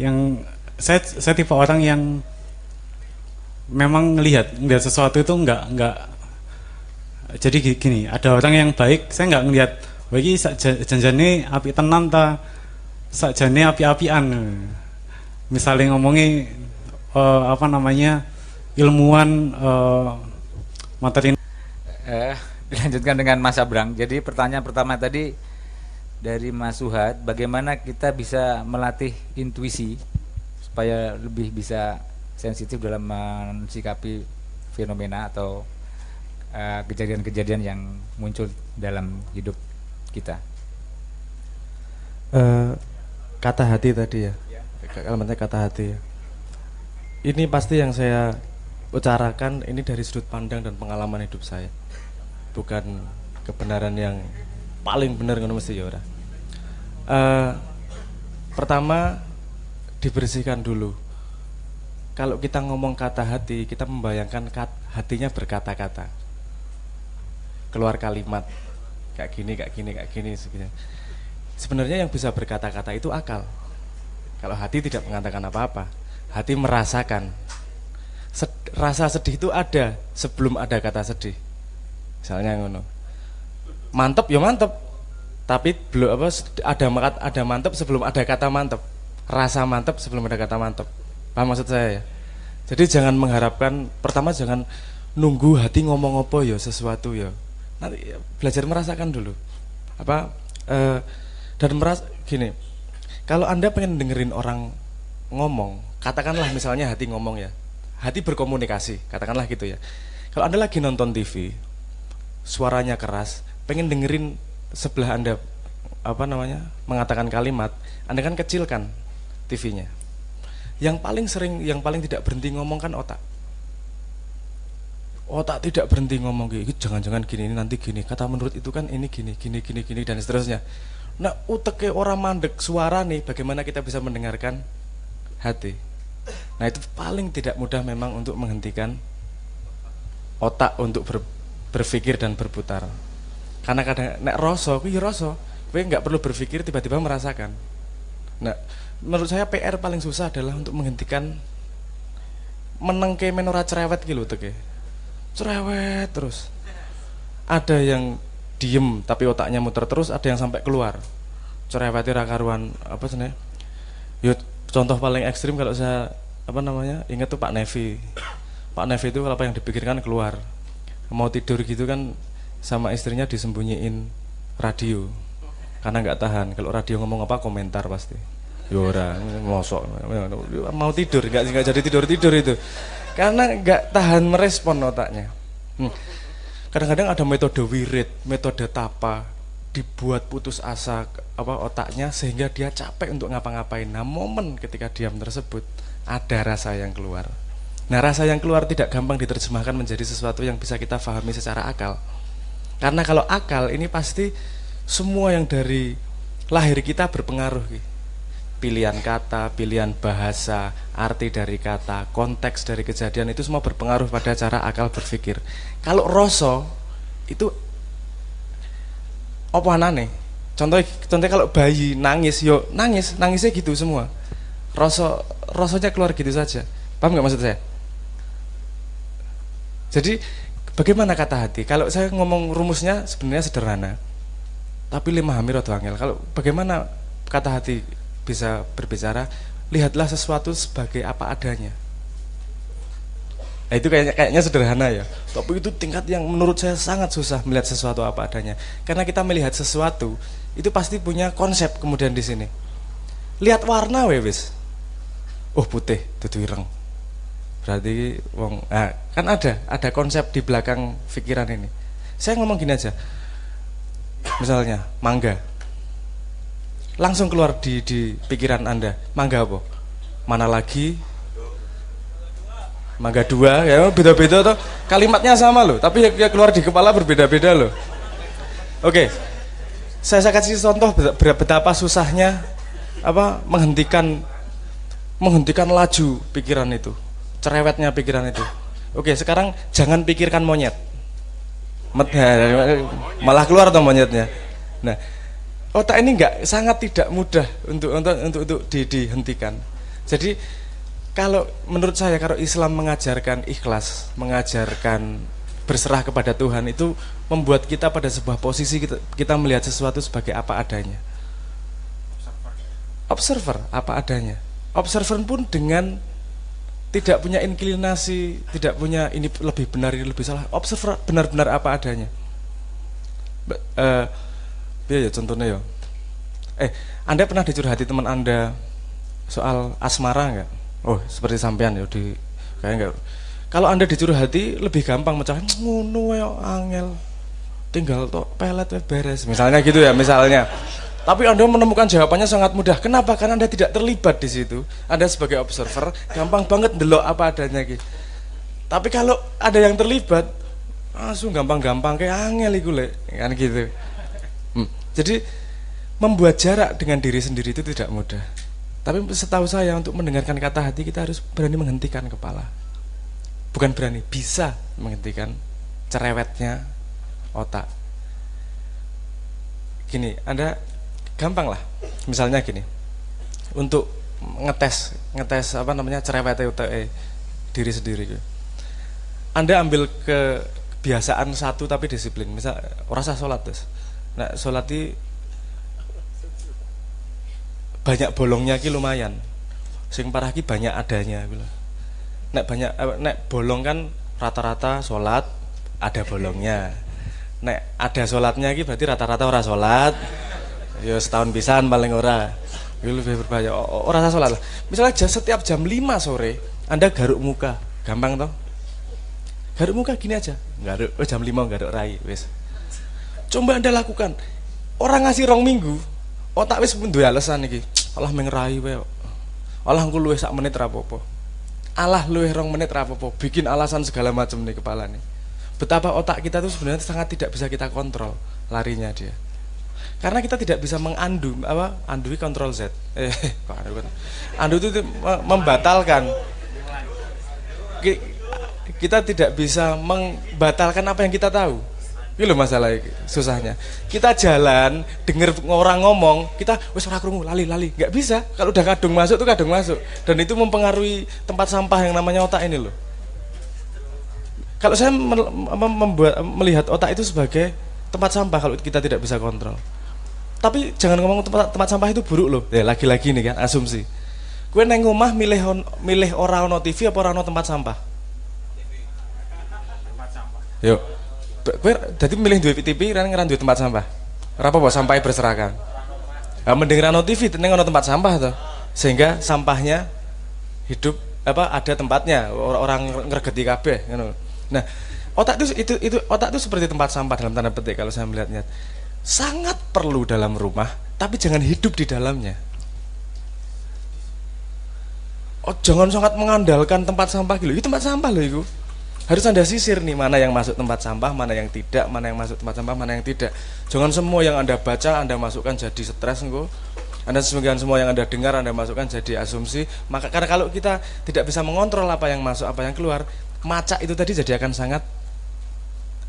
Yang saya tipe orang yang memang ngelihat sesuatu itu enggak. Jadi gini, ada orang yang baik, saya enggak ngelihat wah iki janjane api tenan ta, sakjane api-apian. Misalnya ngomongi ilmuwan materi. Dilanjutkan dengan Mas Abrang. Jadi pertanyaan pertama tadi dari Mas Suhad, bagaimana kita bisa melatih intuisi supaya lebih bisa sensitif dalam mensikapi fenomena atau kejadian-kejadian yang muncul dalam hidup kita. Kata hati tadi ya, elemennya kata hati ya. Ini pasti yang saya utarakan ini dari sudut pandang dan pengalaman hidup saya, bukan kebenaran yang paling benar ngono mesti ya ora. Pertama, dibersihkan dulu. Kalau kita ngomong kata hati, kita membayangkan hatinya berkata-kata, keluar kalimat kayak gini. Sebenarnya yang bisa berkata-kata itu akal. Kalau hati tidak mengatakan apa-apa, hati merasakan. Rasa sedih itu ada sebelum ada kata sedih. Misalnya ngono. Mantep ya mantep, tapi belum ada mantep sebelum ada kata mantep. Rasa mantep sebelum ada kata mantep. Paham maksud saya ya? Jadi jangan mengharapkan, pertama jangan nunggu hati ngomong apa ya sesuatu ya. Nanti belajar merasakan dulu. Dan gini, kalau Anda pengen dengerin orang ngomong, katakanlah misalnya hati ngomong ya, hati berkomunikasi, katakanlah gitu ya. Kalau Anda lagi nonton TV, suaranya keras, pengen dengerin sebelah Anda mengatakan kalimat, Anda kan kecilkan TV-nya. Yang paling tidak berhenti ngomong kan otak. Otak tidak berhenti ngomong gitu, jangan-jangan gini, ini nanti gini, kata menurut itu kan ini gini dan seterusnya. Nah, uteke orang mandek suara nih, bagaimana kita bisa mendengarkan hati? Nah, itu paling tidak mudah memang untuk menghentikan otak untuk berpikir dan berputar. Karena kadang nek rasa, kuwi rasa, kowe nggak perlu berpikir, tiba-tiba merasakan. Nah, menurut saya PR paling susah adalah untuk menghentikan menengke menora cerewet gitu teke. Cerewet terus. Ada yang diem tapi otaknya muter terus, ada yang sampai keluar. Cerewetnya karuan apa sih? Yo, contoh paling ekstrim kalau saya ingat tuh Pak Nevi. Pak Nevi itu kalau apa yang dipikirkan keluar. Mau tidur gitu kan sama istrinya disembunyiin radio. Karena nggak tahan, kalau radio ngomong apa komentar pasti. Yo ora, mosok mau tidur nggak jadi tidur itu. Karena nggak tahan merespon otaknya. Kadang-kadang ada metode wirid, metode tapa, dibuat putus asa otaknya sehingga dia capek untuk ngapa-ngapain. Nah, momen ketika diam tersebut ada rasa yang keluar. Nah, rasa yang keluar tidak gampang diterjemahkan menjadi sesuatu yang bisa kita pahami secara akal. Karena kalau akal ini pasti semua yang dari lahir kita berpengaruh. Pilihan kata, pilihan bahasa, arti dari kata, konteks dari kejadian itu semua berpengaruh pada cara akal berpikir. Kalau rasa itu apa anane? Contohnya kalau bayi nangis, nangisnya gitu semua. Rasanya keluar gitu saja. Paham nggak maksud saya? Jadi bagaimana kata hati? Kalau saya ngomong rumusnya sebenarnya sederhana, tapi memahami rada angel. Kalau bagaimana kata hati bisa berbicara, lihatlah sesuatu sebagai apa adanya. Nah, itu kayaknya sederhana ya, tapi itu tingkat yang menurut saya sangat susah melihat sesuatu apa adanya. Karena kita melihat sesuatu itu pasti punya konsep kemudian di sini. Lihat warna wis. Oh, putih, dudu ireng. Berarti kan ada konsep di belakang pikiran ini. Saya ngomong gini aja. Misalnya mangga. Langsung keluar di pikiran Anda, mangga apa? Mana lagi? Mangga 2, ya beda-beda toh. Kalimatnya sama loh, tapi ya keluar di kepala berbeda-beda loh. Oke. Saya kasih contoh betapa susahnya menghentikan laju pikiran itu. Cerewetnya pikiran itu. Oke, sekarang jangan pikirkan monyet. Malah keluar tuh monyetnya. Nah, otak ini sangat tidak mudah untuk dihentikan. Jadi kalau menurut saya, kalau Islam mengajarkan ikhlas, mengajarkan berserah kepada Tuhan, itu membuat kita pada sebuah posisi kita melihat sesuatu sebagai apa adanya. Observer apa adanya. Observer pun dengan tidak punya inklinasi, tidak punya ini lebih benar, ini lebih salah. Observer benar-benar apa adanya. Ya contohnya ya. Anda pernah dicurhati teman Anda soal asmara enggak? Oh, seperti sampean ya kayak enggak. Kalau Anda dicurhati lebih gampang mecahin ngono ya angel. Tinggal tok pelet beres. Misalnya gitu ya, misalnya. Tapi Anda menemukan jawabannya sangat mudah. Kenapa? Karena Anda tidak terlibat di situ. Anda sebagai observer gampang banget ndelok apa adanya gitu. Tapi kalau ada yang terlibat, langsung gampang-gampang kayak angel iku lek, kan gitu. Jadi membuat jarak dengan diri sendiri itu tidak mudah. Tapi setahu saya untuk mendengarkan kata hati kita harus berani menghentikan kepala. Bukan berani, bisa menghentikan cerewetnya otak. Gini, Anda gampang lah. Misalnya gini. Untuk ngetes cerewetnya otak diri sendiri. Anda ambil kebiasaan satu tapi disiplin. Misal ora usah salat terus. Nah, salat iki banyak bolongnya ki lumayan. Sing parah ki banyak adanya gitu. Nek bolong kan rata-rata salat ada bolongnya. Nek ada salatnya ki berarti rata-rata ora salat. Ya setahun pisan paling ora. Itu lebih berbahaya. Ora usah salat lah. Misalnya setiap jam 5 sore Anda garuk muka, gampang toh? Garuk muka gini aja. Garuk, jam 5 garuk rai wis. Coba Anda lakukan. Orang ngasih 2 minggu, otak wis duwe alasan iki. Allah mengrai wae. Allah engko luwih sak menit ra apa-apa. Allah luwih 2 menit ra apa-apa. Bikin alasan segala macam nih kepala nih. Betapa otak kita tuh sebenarnya sangat tidak bisa kita kontrol larinya dia. Karena kita tidak bisa mengandu andui kontrol Z. Andu itu membatalkan. Kita tidak bisa membatalkan apa yang kita tahu. Ini loh masalah susahnya. Kita jalan, denger orang ngomong, kita wes ora krungu, lali, nggak bisa. Kalau udah kadung masuk tuh kadung masuk, dan itu mempengaruhi tempat sampah yang namanya otak ini loh. Kalau saya melihat otak itu sebagai tempat sampah kalau kita tidak bisa kontrol. Tapi jangan ngomong tempat sampah itu buruk loh. Ya lagi-lagi nih kan asumsi. Kue neng omah milih ora ono TV apa ora ono tempat sampah? Yuk. Kowe dadi milih duwe TV kan ngeran duwe tempat sampah. Ora apa-apa sampahnya berserakan. Lah mending ra ono TV ning ono tempat sampah to. Sehingga sampahnya hidup ada tempatnya, orang ngregeti kabeh ngono. Nah, otak itu otak itu seperti tempat sampah dalam tanda petik kalau saya melihatnya. Sangat perlu dalam rumah, tapi jangan hidup di dalamnya. Oh, jangan sangat mengandalkan tempat sampah gitu. Itu tempat sampah loh itu. Harus Anda sisir nih mana yang masuk tempat sampah, mana yang tidak, mana yang masuk tempat sampah, mana yang tidak. Jangan semua yang Anda baca Anda masukkan jadi stres engko. Anda semua yang Anda dengar Anda masukkan jadi asumsi. Maka karena kalau kita tidak bisa mengontrol apa yang masuk, apa yang keluar, macak itu tadi jadi akan sangat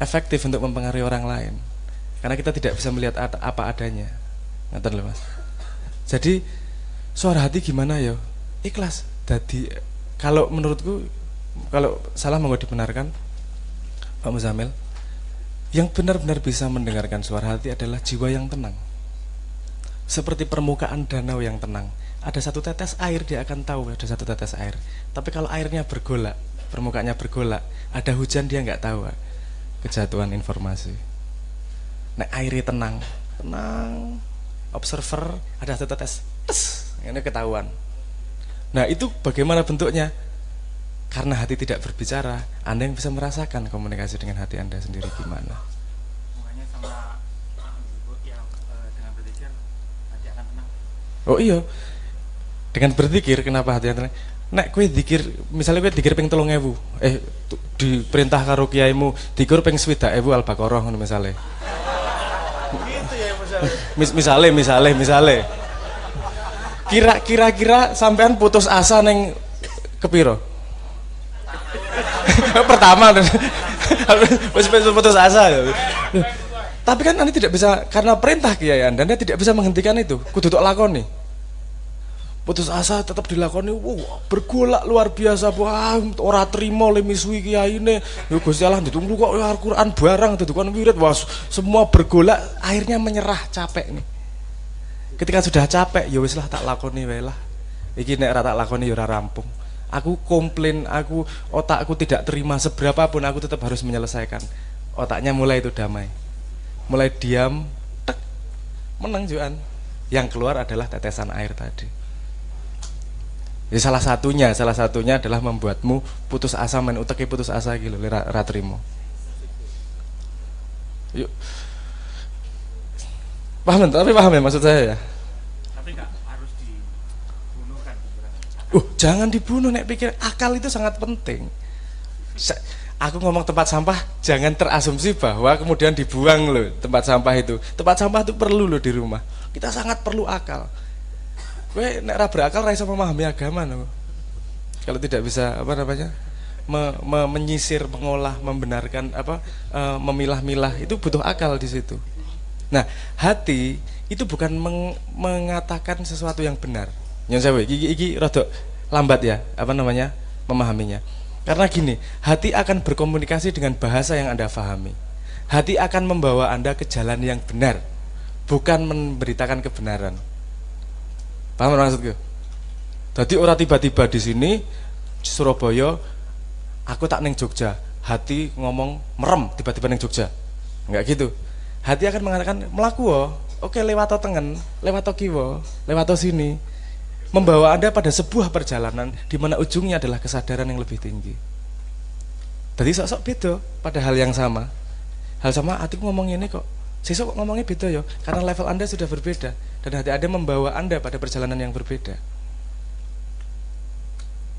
efektif untuk mempengaruhi orang lain. Karena kita tidak bisa melihat apa adanya. Ngerti lho Mas. Jadi suara hati gimana ya? Ikhlas. Jadi kalau menurutku, kalau salah monggo dibenarkan Pak Muzamil, yang benar-benar bisa mendengarkan suara hati adalah jiwa yang tenang. Seperti permukaan danau yang tenang. Ada satu tetes air dia akan tahu ada satu tetes air. Tapi kalau airnya bergolak, permukaannya bergolak, ada hujan dia nggak tahu kejatuhan informasi. Nah airnya tenang, observer ada satu tetes, ini ketahuan. Nah itu bagaimana bentuknya? Karena hati tidak berbicara, Anda yang bisa merasakan komunikasi dengan hati Anda sendiri gimana. Hubungannya sama yang dengan berzikir hati akan tenang. Oh iya, dengan berzikir kenapa hati tenang? Nek kue zikir, misalnya kue zikir ping 3.000, diperintah karo kiaimu zikir ping 70.000 Al-Baqarah ngono misalnya. Gitu ya Misalnya. Kira-kira sampean putus asa neng kepiro? Pertama putus asa. Tapi kan Anda tidak bisa, karena perintah kiai Anda tidak bisa menghentikan itu. Kudu tok lakoni. Putus asa tetap dilakoni, bergolak luar biasa, ora trimo le misui kiyaine. Yo Gusti Allah ditunggu kok Al-Qur'an barang dudukan wirid, semua bergolak, akhirnya menyerah, capek nih. Ketika sudah capek, ya wis lah tak lakoni wae lah. Iki nek ora tak lakoni ya ora rampung. Aku komplain, otakku tidak terima seberapa pun aku tetap harus menyelesaikan. Otaknya mulai itu damai. Mulai diam, tek, menang juan. Yang keluar adalah tetesan air tadi. Ya salah satunya adalah membuatmu putus asa, main uteke putus asa gitu, ra trimo. Yuk. Paham ya maksud saya ya? Tapi nggak harus dibunuhkan. Jangan dibunuh, nek pikir akal itu sangat penting. Aku ngomong tempat sampah, jangan terasumsi bahwa kemudian dibuang loh tempat sampah itu. Tempat sampah itu perlu loh di rumah. Kita sangat perlu akal. Kowe nek ra berakal ra iso memahami agama loh. Kalau tidak bisa menyisir, mengolah, membenarkan memilah-milah, itu butuh akal di situ. Nah, hati itu bukan mengatakan sesuatu yang benar. Nyon sewu, iki rada lambat ya, memahaminya. Karena gini, hati akan berkomunikasi dengan bahasa yang Anda pahami. Hati akan membawa Anda ke jalan yang benar, bukan memberitakan kebenaran. Paham maksudku? Jadi orang tiba-tiba di sini Surabaya, aku tak neng Jogja, hati ngomong merem tiba-tiba neng Jogja, enggak gitu. Hati akan mengatakan melaku, oke lewat tengen, lewat kiwo, lewat sini, membawa Anda pada sebuah perjalanan di mana ujungnya adalah kesadaran yang lebih tinggi. Tadi sok-sok beda pada hal yang sama. Hal sama atiku ngomong ini kok. Sesuk kok ngomongnya beda ya, karena level Anda sudah berbeda dan hati Anda membawa Anda pada perjalanan yang berbeda.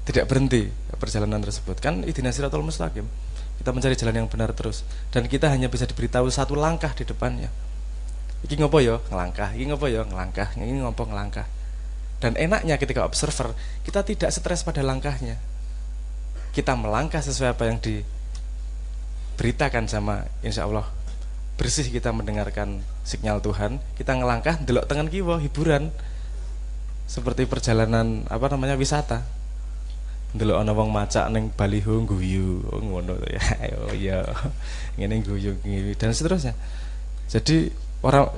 Tidak berhenti perjalanan tersebut. Kan ihdinas siratal mustaqim. Kita mencari jalan yang benar terus dan kita hanya bisa diberitahu satu langkah di depannya. Iki ngopo ya? Ngelangkah. Iki ngopo ya? Ngelangkah. Iki ngopo ngelangkah. Dan enaknya ketika observer, kita tidak stres pada langkahnya. Kita melangkah sesuai apa yang diberitakan sama insya Allah. Bersih kita mendengarkan sinyal Tuhan, kita ngelangkah delok tengen kiwa hiburan. Seperti perjalanan wisata. Delok ana wong macak ning baliho guyu, ngono ya. Ayo ya. Ngene guyu dan seterusnya. Jadi orang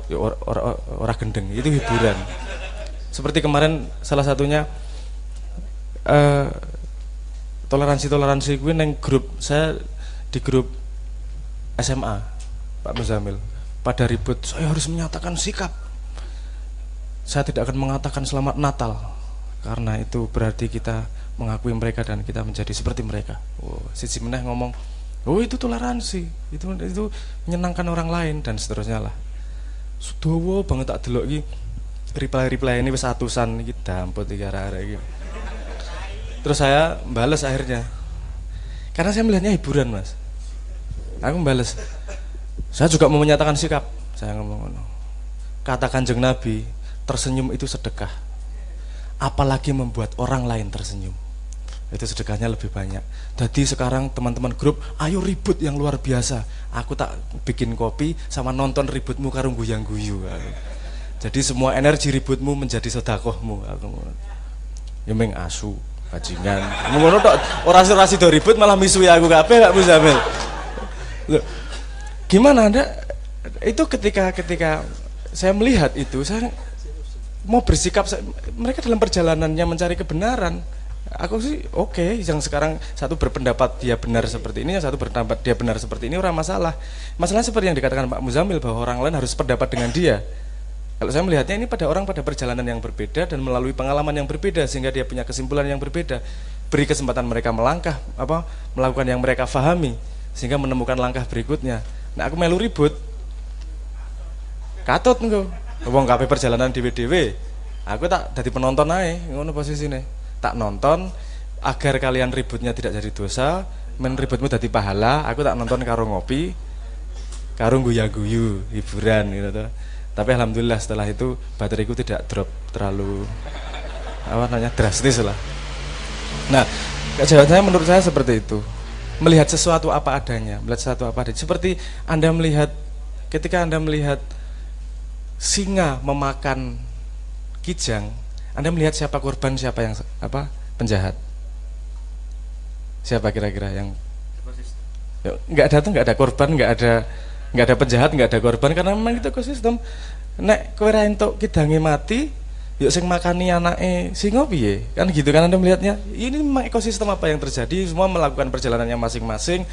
gendeng itu hiburan. Seperti kemarin salah satunya toleransi gue neng grup saya di grup SMA Pak Muzamil pada ribut saya harus menyatakan sikap. Saya tidak akan mengatakan selamat Natal karena itu berarti kita mengakui mereka dan kita menjadi seperti mereka. Oh, siji meneh ngomong, oh itu toleransi, itu menyenangkan orang lain dan seterusnya lah. Sudowo banget tak delok iki reply ini wis atusan iki dampot iki arek-arek iki. Terus saya balas akhirnya. Karena saya melihatnya hiburan, Mas. Aku balas. Saya juga mau menyatakan sikap. Saya ngomong ngono. Kata Kanjeng Nabi, tersenyum itu sedekah. Apalagi membuat orang lain tersenyum. Itu sedekahnya lebih banyak. Jadi sekarang teman-teman grup, ayo ribut yang luar biasa. Aku tak bikin kopi sama nonton ributmu karo guyang-guyu. Jadi semua energi ributmu menjadi sedekahmu. Ya meng asu, bajingan. Ngono tok, orasi-orasi do ribut malah misui aku kabeh Pak Muzamil. Gimana Anda? Itu ketika saya melihat itu, saya mau bersikap. Mereka dalam perjalanannya mencari kebenaran. Aku sih oke, yang sekarang satu berpendapat dia benar seperti ini, yang satu berpendapat dia benar seperti ini, orang masalah. Masalahnya seperti yang dikatakan Pak Muzamil bahwa orang lain harus pendapat dengan dia. Kalau saya melihatnya ini pada orang pada perjalanan yang berbeda dan melalui pengalaman yang berbeda sehingga dia punya kesimpulan yang berbeda. Beri kesempatan mereka melangkah, melakukan yang mereka fahami sehingga menemukan langkah berikutnya. Nah aku melu ribut, katut engko, wong kabeh perjalanan dhewe-dhewe. Aku tak jadi penonton ae, ngono posisine. Tak nonton agar kalian ributnya tidak jadi dosa, men ributmu jadi pahala. Aku tak nonton karo ngopi, karo guya-guyu, hiburan gitu tuh. Tapi alhamdulillah setelah itu bateraiku tidak drop terlalu drastis lah. Nah, jawabannya menurut saya seperti itu. Melihat sesuatu apa adanya, seperti Anda melihat ketika Anda melihat singa memakan kijang, Anda melihat siapa korban, siapa yang penjahat. Siapa kira-kira yang nggak ada korban, nggak ada penjahat, nggak ada korban karena memang itu ekosistem. Nek kowe ra entuk kidange mati, yuk sing makani anake singa piye? Kan gitu kan Anda melihatnya. Ini memang ekosistem apa yang terjadi, semua melakukan perjalanannya masing-masing.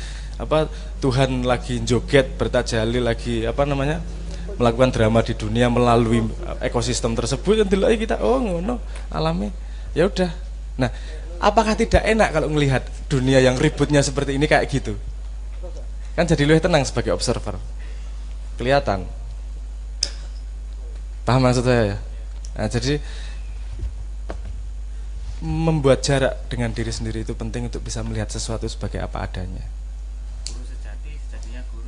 Tuhan lagi joget bertajali lagi melakukan drama di dunia melalui ekosistem tersebut dan delok kita oh ngono alami. Ya udah. Nah, apakah tidak enak kalau melihat dunia yang ributnya seperti ini kayak gitu? Kan jadi lebih tenang sebagai observer. Kelihatan. Paham maksud saya ya? Nah, jadi membuat jarak dengan diri sendiri itu penting untuk bisa melihat sesuatu sebagai apa adanya. Guru sejati, sejatinya guru.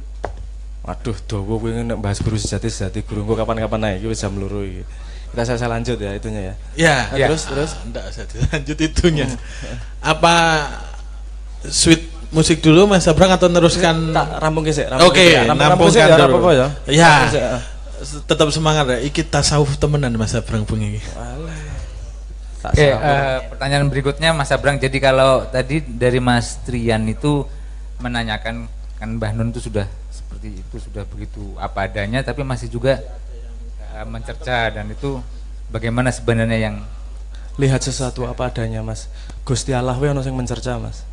Waduh, dowo kowe nek bahas guru sejati guru engko kapan-kapan ae iki wis jam 2 iki. Saya lanjut ya itunya ya. Ya. Terus enggak usah lanjut itunya. Apa sweet musik dulu Mas Abrang atau teruskan? Tak rampung sik. Oke, rampungkan dulu. Ya. Ya. Tetap semangat ya. Iki tasawuf temenan Mas Abrang bengi iki. Oke, pertanyaan berikutnya Mas Abrang. Jadi kalau tadi dari Mas Trian itu menanyakan kan Mbah Nun itu sudah seperti itu, sudah begitu apa adanya, tapi masih juga mencerca dan itu bagaimana sebenarnya yang lihat sesuatu apa adanya Mas. Gusti Allah wae ono sing mencerca Mas.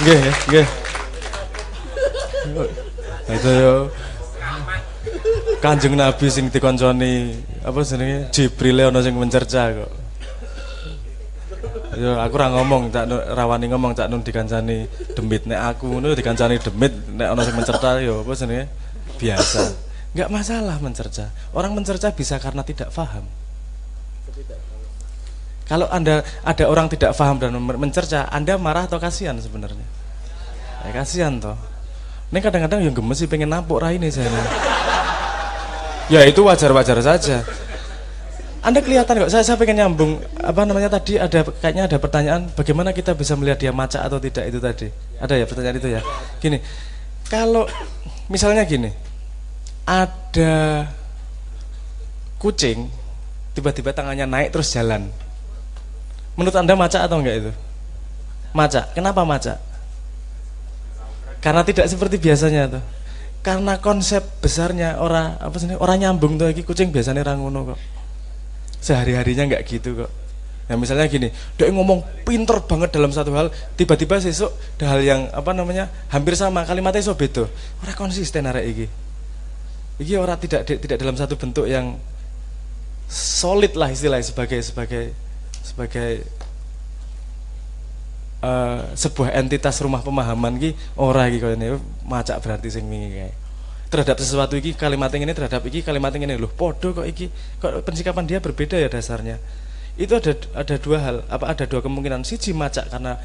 Nggih. Itu yo Kanjeng Nabi sing dikonconi apa jenenge Jibril ono sing mencerca kok. Yo aku ora ngomong Cak Nun, rawani ngomong Cak Nun dikancani demit, nek aku ngono dikancani demit, nek ana sing mencerca yo apa jenenge biasa. Enggak masalah mencerca. Orang mencerca bisa karena tidak paham. Kalau Anda ada orang tidak paham dan mencerca, Anda marah atau kasihan sebenarnya? Ya kasihan toh. Ini kadang-kadang yang gemes sih pengen nampuk raine saya. Ya itu wajar-wajar saja. Anda kelihatan kok, saya pengen nyambung apa namanya tadi kayaknya ada pertanyaan bagaimana kita bisa melihat dia maca atau tidak itu tadi. Ada ya pertanyaan itu ya. Gini, kalau misalnya gini, ada kucing tiba-tiba tangannya naik terus jalan. Menurut Anda maca atau enggak itu? Maca. Kenapa maca? Karena tidak seperti biasanya tuh. Karena konsep besarnya orang nyambung tuh iki kucing biasanya ra ngono kok. Sehari-harinya enggak gitu kok. Nah misalnya gini, dia ngomong pinter banget dalam satu hal, tiba-tiba sesuk ada hal yang hampir sama, kalimatnya iso beda. Ora konsisten arek iki. Iki ora tidak dalam satu bentuk yang solid lah istilahnya sebagai sebuah entitas rumah pemahaman ki ora iki koyo ngene macak berarti sing wingi kae. Terhadap sesuatu iki kalimat ini terhadap iki kalimat ini loh podo kok iki kok pensikapan dia berbeda ya dasarnya. Itu ada dua hal, ada dua kemungkinan. Siji macak karena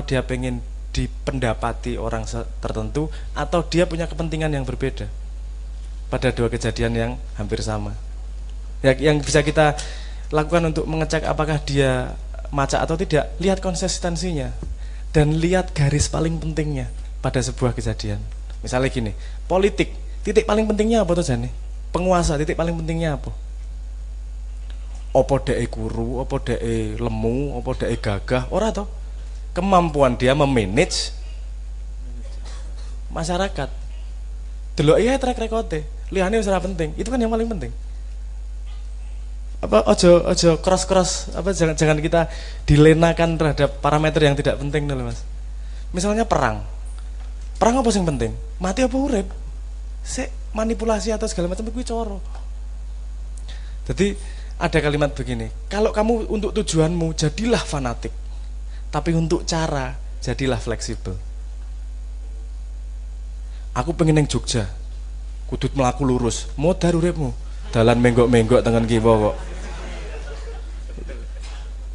dia pengen dipendapati orang tertentu atau dia punya kepentingan yang berbeda pada dua kejadian yang hampir sama. Ya, yang bisa kita lakukan untuk mengecek apakah dia macak atau tidak, lihat konsistensinya dan lihat garis paling pentingnya pada sebuah kejadian. Misalnya gini, politik, titik paling pentingnya apa tuh Jani? Penguasa, titik paling pentingnya apa? Opo dek kuru, opo dek lemu, opo dek gagah, ora toh? Kemampuan dia memanage masyarakat. Delok iya track record-e, liyane wis ora penting. Itu kan yang paling penting. Ojo cross jangan kita dilenakan terhadap parameter yang tidak penting dulu Mas. Misalnya perang apa yang penting? Mati apa urip? Manipulasi atau segala macam kuwi coro. Jadi ada kalimat begini, kalau kamu untuk tujuanmu jadilah fanatik, tapi untuk cara jadilah fleksibel. Aku pengen yang Jogja, kudut melaku lurus, modar uripmu, dalan menggok-menggok tangan kiwa kok.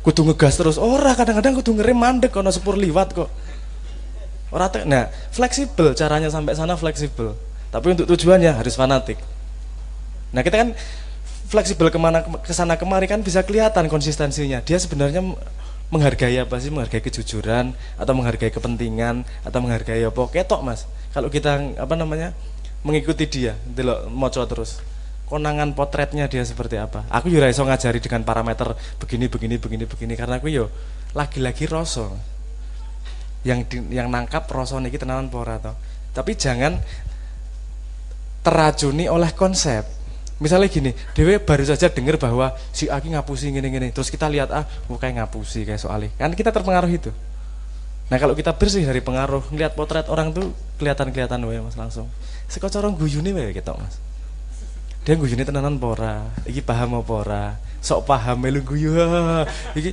Kudu ngegas terus, ora kadang-kadang kudu ngerem mandek kono sepur liwat kok. Ora nah, fleksibel caranya sampai sana fleksibel. Tapi untuk tujuannya harus fanatik. Nah, kita kan fleksibel kesana kemari kan bisa kelihatan konsistensinya. Dia sebenarnya menghargai apa sih? Menghargai kejujuran atau menghargai kepentingan atau menghargai apa? Ketok Mas. Kalau kita mengikuti dia, delok moco terus. Konangan potretnya dia seperti apa? Aku yo ora iso ngajari dengan parameter begini karena aku yo lagi-lagi rasa. Yang nangkap rasa niki tenanan apa ora to. Tapi jangan teracuni oleh konsep. Misalnya gini, Dewe baru saja dengar bahwa si Aki ngapusi gini-gini, terus kita lihat kayak ngapusi kayak soalnya, kan kita terpengaruh itu. Nah kalau kita bersih dari pengaruh, ngelihat potret orang tuh kelihatan wae Mas langsung. Sekocorong guyune wae ketok Mas. Dia guyune tenanan apa ora? Iki paham apa ora? Sok paham melu guyu. Iki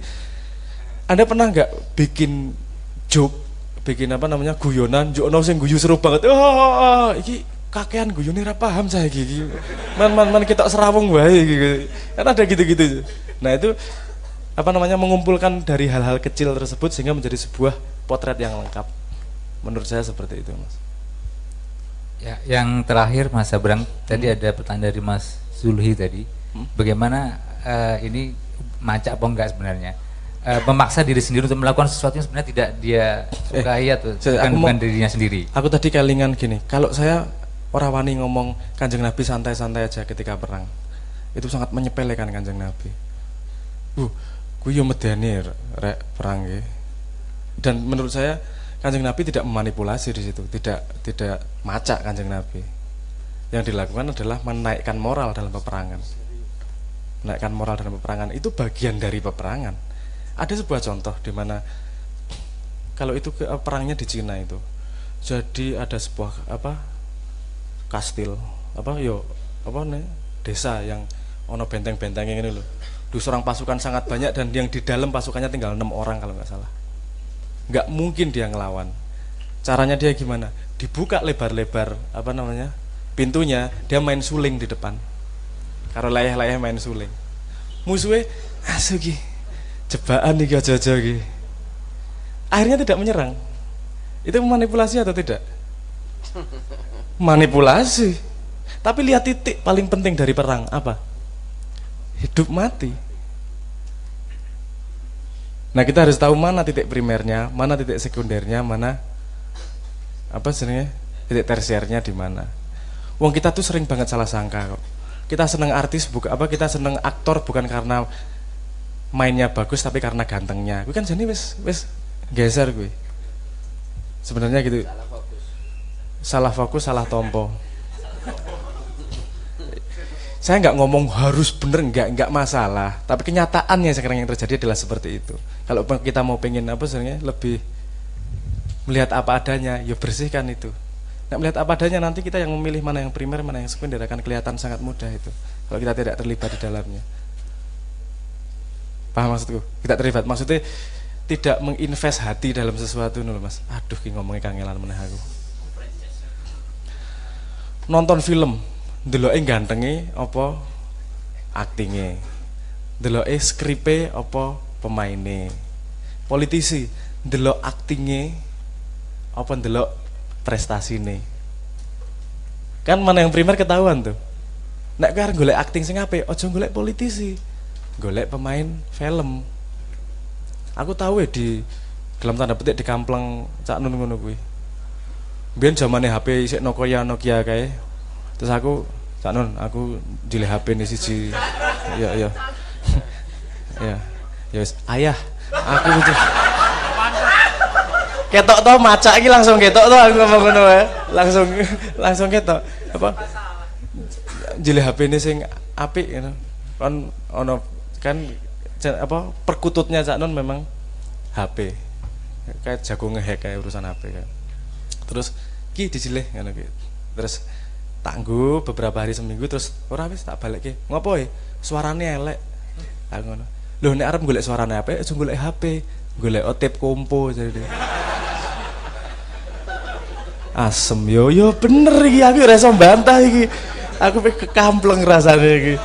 Anda pernah nggak bikin joke, bikin guyonan, jono sing guyu seru banget. Iki kakean guyune ora paham saya iki. Man kita serawung wae gitu. Kan ada gitu-gitu. Nah, itu mengumpulkan dari hal-hal kecil tersebut sehingga menjadi sebuah potret yang lengkap. Menurut saya seperti itu, Mas. Ya, yang terakhir Mas Abrang, tadi ada pertanyaan dari Mas Zulhi tadi. Bagaimana ini macak apa enggak sebenarnya? Memaksa diri sendiri untuk melakukan sesuatu yang sebenarnya tidak dia sukai atau bukan dirinya sendiri. Aku tadi kelingan gini, kalau saya orang wani ngomong Kanjeng Nabi santai-santai aja ketika perang, itu sangat menyepelekan Kanjeng Nabi. Ku yo medeni rek perang nggih. Dan menurut saya Kanjeng Nabi tidak memanipulasi di situ, tidak macak Kanjeng Nabi. Yang dilakukan adalah menaikkan moral dalam peperangan. Menaikkan moral dalam peperangan itu bagian dari peperangan. Ada sebuah contoh di mana kalau itu perangnya di Cina itu. Jadi ada sebuah kastil desa yang ono benteng-bentengnya ini loh. diserang pasukan sangat banyak dan yang di dalam pasukannya tinggal 6 orang kalau nggak salah. Nggak mungkin dia ngelawan. Caranya dia gimana? Dibuka lebar-lebar apa namanya pintunya, dia main suling di depan. Karo layah-layah main suling. Musuhnya asuh ki jebakan nih aja-aja ki. Akhirnya tidak menyerang. Itu manipulasi atau tidak? Manipulasi. Tapi lihat titik paling penting dari perang apa? Hidup mati. Nah, kita harus tahu mana titik primernya, mana titik sekundernya, mana apa sebenarnya titik tersiernya di mana. Wong kita tuh sering banget salah sangka kok. Kita seneng artis bukan apa, kita seneng aktor bukan karena mainnya bagus tapi karena gantengnya. Gue kan jadi wes geser gue. Sebenarnya gitu. Salah fokus, salah tompo. Saya nggak ngomong harus bener, nggak masalah. Tapi kenyataannya sekarang yang terjadi adalah seperti itu. Kalau kita mau pengen apa sebenarnya lebih melihat apa adanya, ya bersihkan itu. Nah, melihat apa adanya nanti kita yang memilih mana yang primer, mana yang sekunder akan kelihatan sangat mudah itu. Kalau kita tidak terlibat di dalamnya. Paham maksudku? Kita terlibat, maksudnya tidak menginvest hati dalam sesuatu nih Mas. Aduh, ki ngomongnya kangelan meneh aku. Nonton film deloke gantenge apa aktinge, deloke skripe apa pemaine. Politisi delok aktinge apa delok prestasine. Kan mana yang primer ketahuan tuh. Nek kowe arep golek akting sing apik, aja golek politisi, golek pemain film. Aku tahu ya di dalam tanda petik di kampleng Cak Nun ngono kuwi. Biyen zamane HP isik Nokia kae. Terus aku Cak Nun, aku jilih HP nih siji. Iya. Ya. Ya wis, ayah, aku gitu. Ketok to macak iki langsung ketok to aku ngomong ngono wae. Langsung ketok. Apa? Jilih HP ini sing apik ngono. Kan ono kan apa perkututnya Cak Nun memang HP. Kayak jago ngehack kayak urusan HP kan. Terus ki dijilih ngono ki. Terus tangguh beberapa hari seminggu terus ora wis tak balekke. Ngopo e? Suarane elek. Aku ngono. Lho nek arep golek suarane apik aja golek HP, golek otip kompo jadi. Asem yo bener iki aku ora iso mbantah iki. Aku pe kekampleng rasane iki.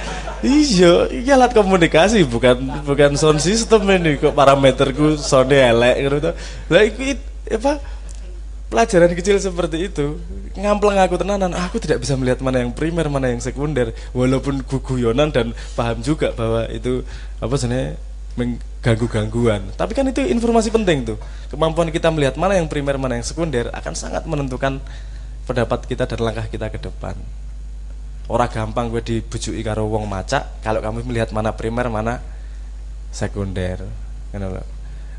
Iya, iki alat komunikasi bukan sound system ini kok parameterku soundnya elek gitu tuh. Lah iki apa pelajaran kecil seperti itu ngampleng aku tenanan. Aku tidak bisa melihat mana yang primer mana yang sekunder walaupun guyonan dan paham juga bahwa itu apa sebenarnya mengganggu-gangguan. Tapi kan itu informasi penting tuh. Kemampuan kita melihat mana yang primer mana yang sekunder akan sangat menentukan pendapat kita dan langkah kita ke depan. Ora gampang gue dibujuki karo wong macak kalau kamu melihat mana primer mana sekunder.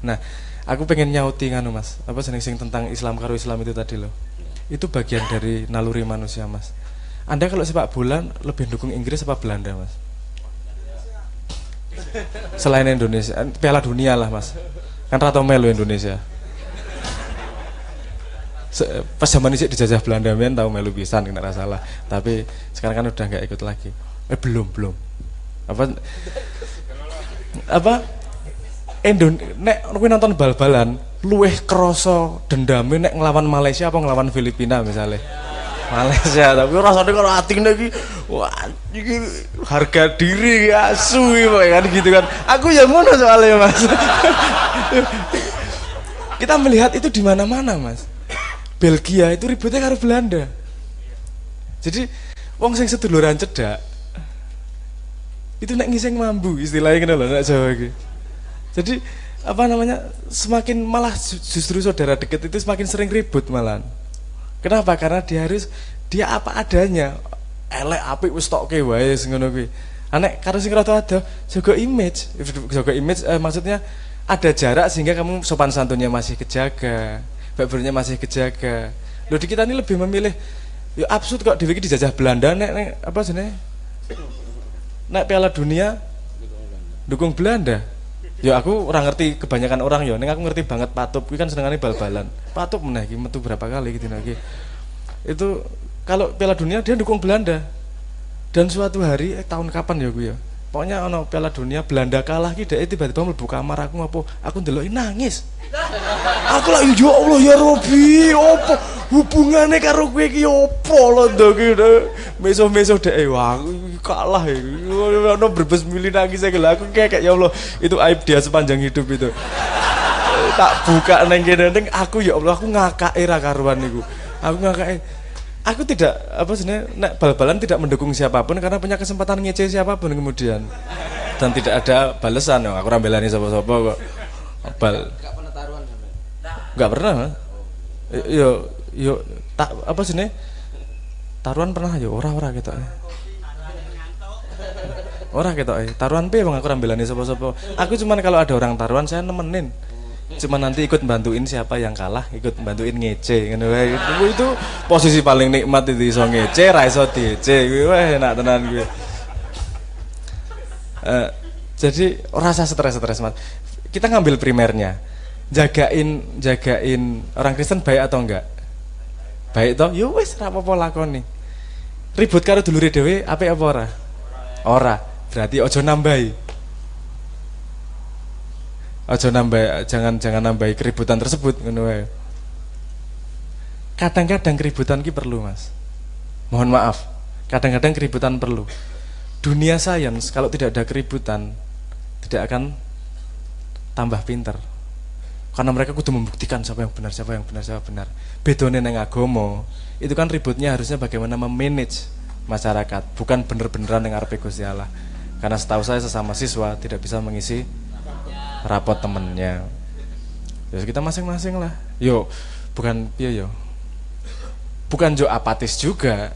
Nah, aku pengen nyauti nganu Mas, apa sing tentang Islam karo Islam itu tadi loh. Itu bagian dari naluri manusia Mas. Anda kalau sepak bola lebih dukung Inggris apa Belanda Mas? Selain Indonesia, Piala Dunia lah Mas. Kan Ratu Melu Indonesia. Pas zaman ini dijajah Belanda men tahu melu pisan kena salah. Tapi sekarang kan udah nggak ikut lagi. Belum. Apa nek kowe nonton bal-balan luweh krasa dendame nek nglawan Malaysia apa nglawan Filipina misalnya. Malaysia tapi rasane karo atine iki wah iki harga diri asu kan gitu kan. Aku ya ngono soalnya Mas. Kita melihat itu di mana-mana Mas. Belgia itu ributnya karo Belanda. Jadi wong sing seduluran cedak itu nek ngising mambu istilahnya ngono lho nek Jawa iki. Jadi apa namanya semakin malah justru saudara dekat itu semakin sering ribut malahan. Kenapa? Karena dia apa adanya. Elek apik wis tokke wae sing ngono kuwi. Nek karo sing rada ado jaga image. Maksudnya ada jarak sehingga kamu sopan santunnya masih kejaga. Backgroundnya masih kejaga. Loh di kita ini lebih memilih ya absurd kok dhewe iki dijajah Belanda nek apa jenenge? Nek Piala Dunia dukung Belanda. Ya aku ora ngerti kebanyakan orang ya, ning aku ngerti banget Patup kuwi kan senengane bal-balan. Patup meneh iki metu berapa kali gitu lagi. Itu kalau Piala Dunia dia dukung Belanda. Dan suatu hari tahun kapan ya gue ya? pokoknya ono Piala Dunia Belanda kalah ki dhek tiba-tiba mlebu kamar aku ndeloki nangis. Aku lagi ya Allah ya Robi, opo hubungannya karo kowe iki opo lho ndok iki. Meso-meso dhek wah kalah iki. Ono berbes mili nangis iki lho aku kayak ya Allah itu aib dia sepanjang hidup itu. Tak buka nang kene ning aku ya Allah aku ngakake ra karuan niku. Aku ngakake. Aku tidak sebenarnya nek bal-balan tidak mendukung siapapun karena punya kesempatan ngece siapapun kemudian. Dan tidak ada balasan. Aku ora belani sapa-sapa kok. Bal. Enggak pernah taruhan sampe. Enggak pernah. Yo tak sebenarnya taruhan pernah yo ora ketok. Ora ketok. Taruhan piye bang aku ora belani sapa-sapa. Aku cuman kalau ada orang taruhan saya nemenin. Cuma nanti ikut bantuin siapa yang kalah, ikut bantuin ngece ngono wae. Itu posisi paling nikmat itu iso ngece, ra iso diece. Wah enak tenan gue. Jadi rasa stres Mas. Kita ngambil primernya. Jagain orang Kristen baik atau enggak? Baik toh? Yo wis ra apa-apa lakoni. Ribut karo dulure dhewe apik apa ora? Ora. Berarti ojo nambahi. Jangan nambahi keributan tersebut ngono wae. Kadang-kadang keributan ki perlu, Mas. Mohon maaf. Kadang-kadang keributan perlu. Dunia sains kalau tidak ada keributan tidak akan tambah pinter. Karena mereka kudu membuktikan siapa yang benar. Bedone nang agama, itu kan ributnya harusnya bagaimana memanage masyarakat, bukan bener-beneran yang ngarepe Gusti Allah. Karena setahu saya sesama siswa tidak bisa mengisi rapot temennya. Ya kita masing-masing lah. Bukan jo apatis juga.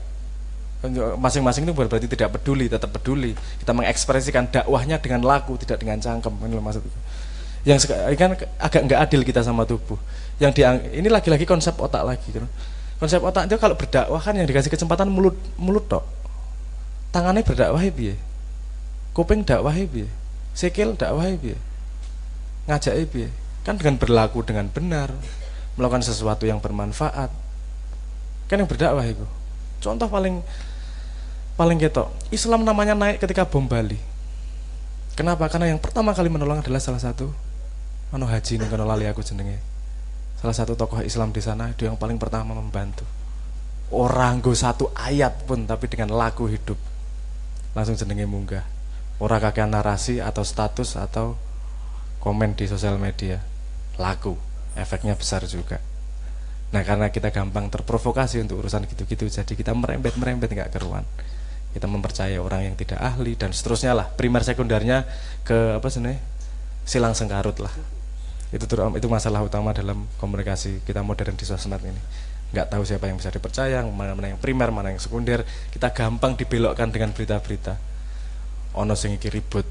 Masing-masing itu berarti tidak peduli, tetap peduli. Kita mengekspresikan dakwahnya dengan laku, tidak dengan cangkem. Ini maksudku. Yang kan agak nggak adil kita sama tubuh. Ini lagi-lagi konsep otak lagi. Konsep otak itu kalau berdakwah kan yang dikasih kesempatan mulut tok. Tangannya berdakwah piye? Kuping dakwah piye? Sikil dakwah piye? Ngajak piye? Kan dengan berlaku dengan benar, melakukan sesuatu yang bermanfaat. Kan yang berdakwah itu. Contoh paling ketok, Islam namanya naik ketika bom Bali. Kenapa? Karena yang pertama kali menolong adalah salah satu haji ning kono lali aku jenenge. Salah satu tokoh Islam di sana itu yang paling pertama membantu. Orang nggo satu ayat pun tapi dengan laku hidup. Langsung jenenge munggah. Ora kakean narasi atau status atau komen di sosial media, laku, efeknya besar juga. Nah karena kita gampang terprovokasi untuk urusan gitu-gitu, jadi kita merembet nggak keruan. Kita mempercayai orang yang tidak ahli dan seterusnya lah. Primer sekundernya ke silang sengkarut lah. Itu masalah utama dalam komunikasi kita modern di sosmed ini. Nggak tahu siapa yang bisa dipercaya, mana yang primer, mana yang sekunder. Kita gampang dibelokkan dengan berita-berita. Ono sing iki ribut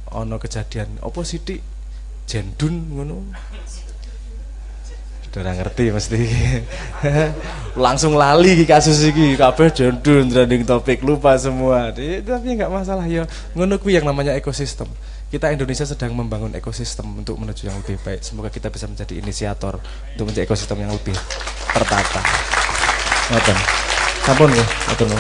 ono kejadian opo sithik jendun ngono. Ora ngerti mesti. Langsung lali iki kasus iki kabeh jendun trending topik lupa semua. Tapi enggak masalah ya. Ngono kuwi yang namanya ekosistem. Kita Indonesia sedang membangun ekosistem untuk menuju yang lebih baik. Semoga kita bisa menjadi inisiator untuk menjadi ekosistem yang lebih tertata. Ngoten. Sampun nggih, ngoten.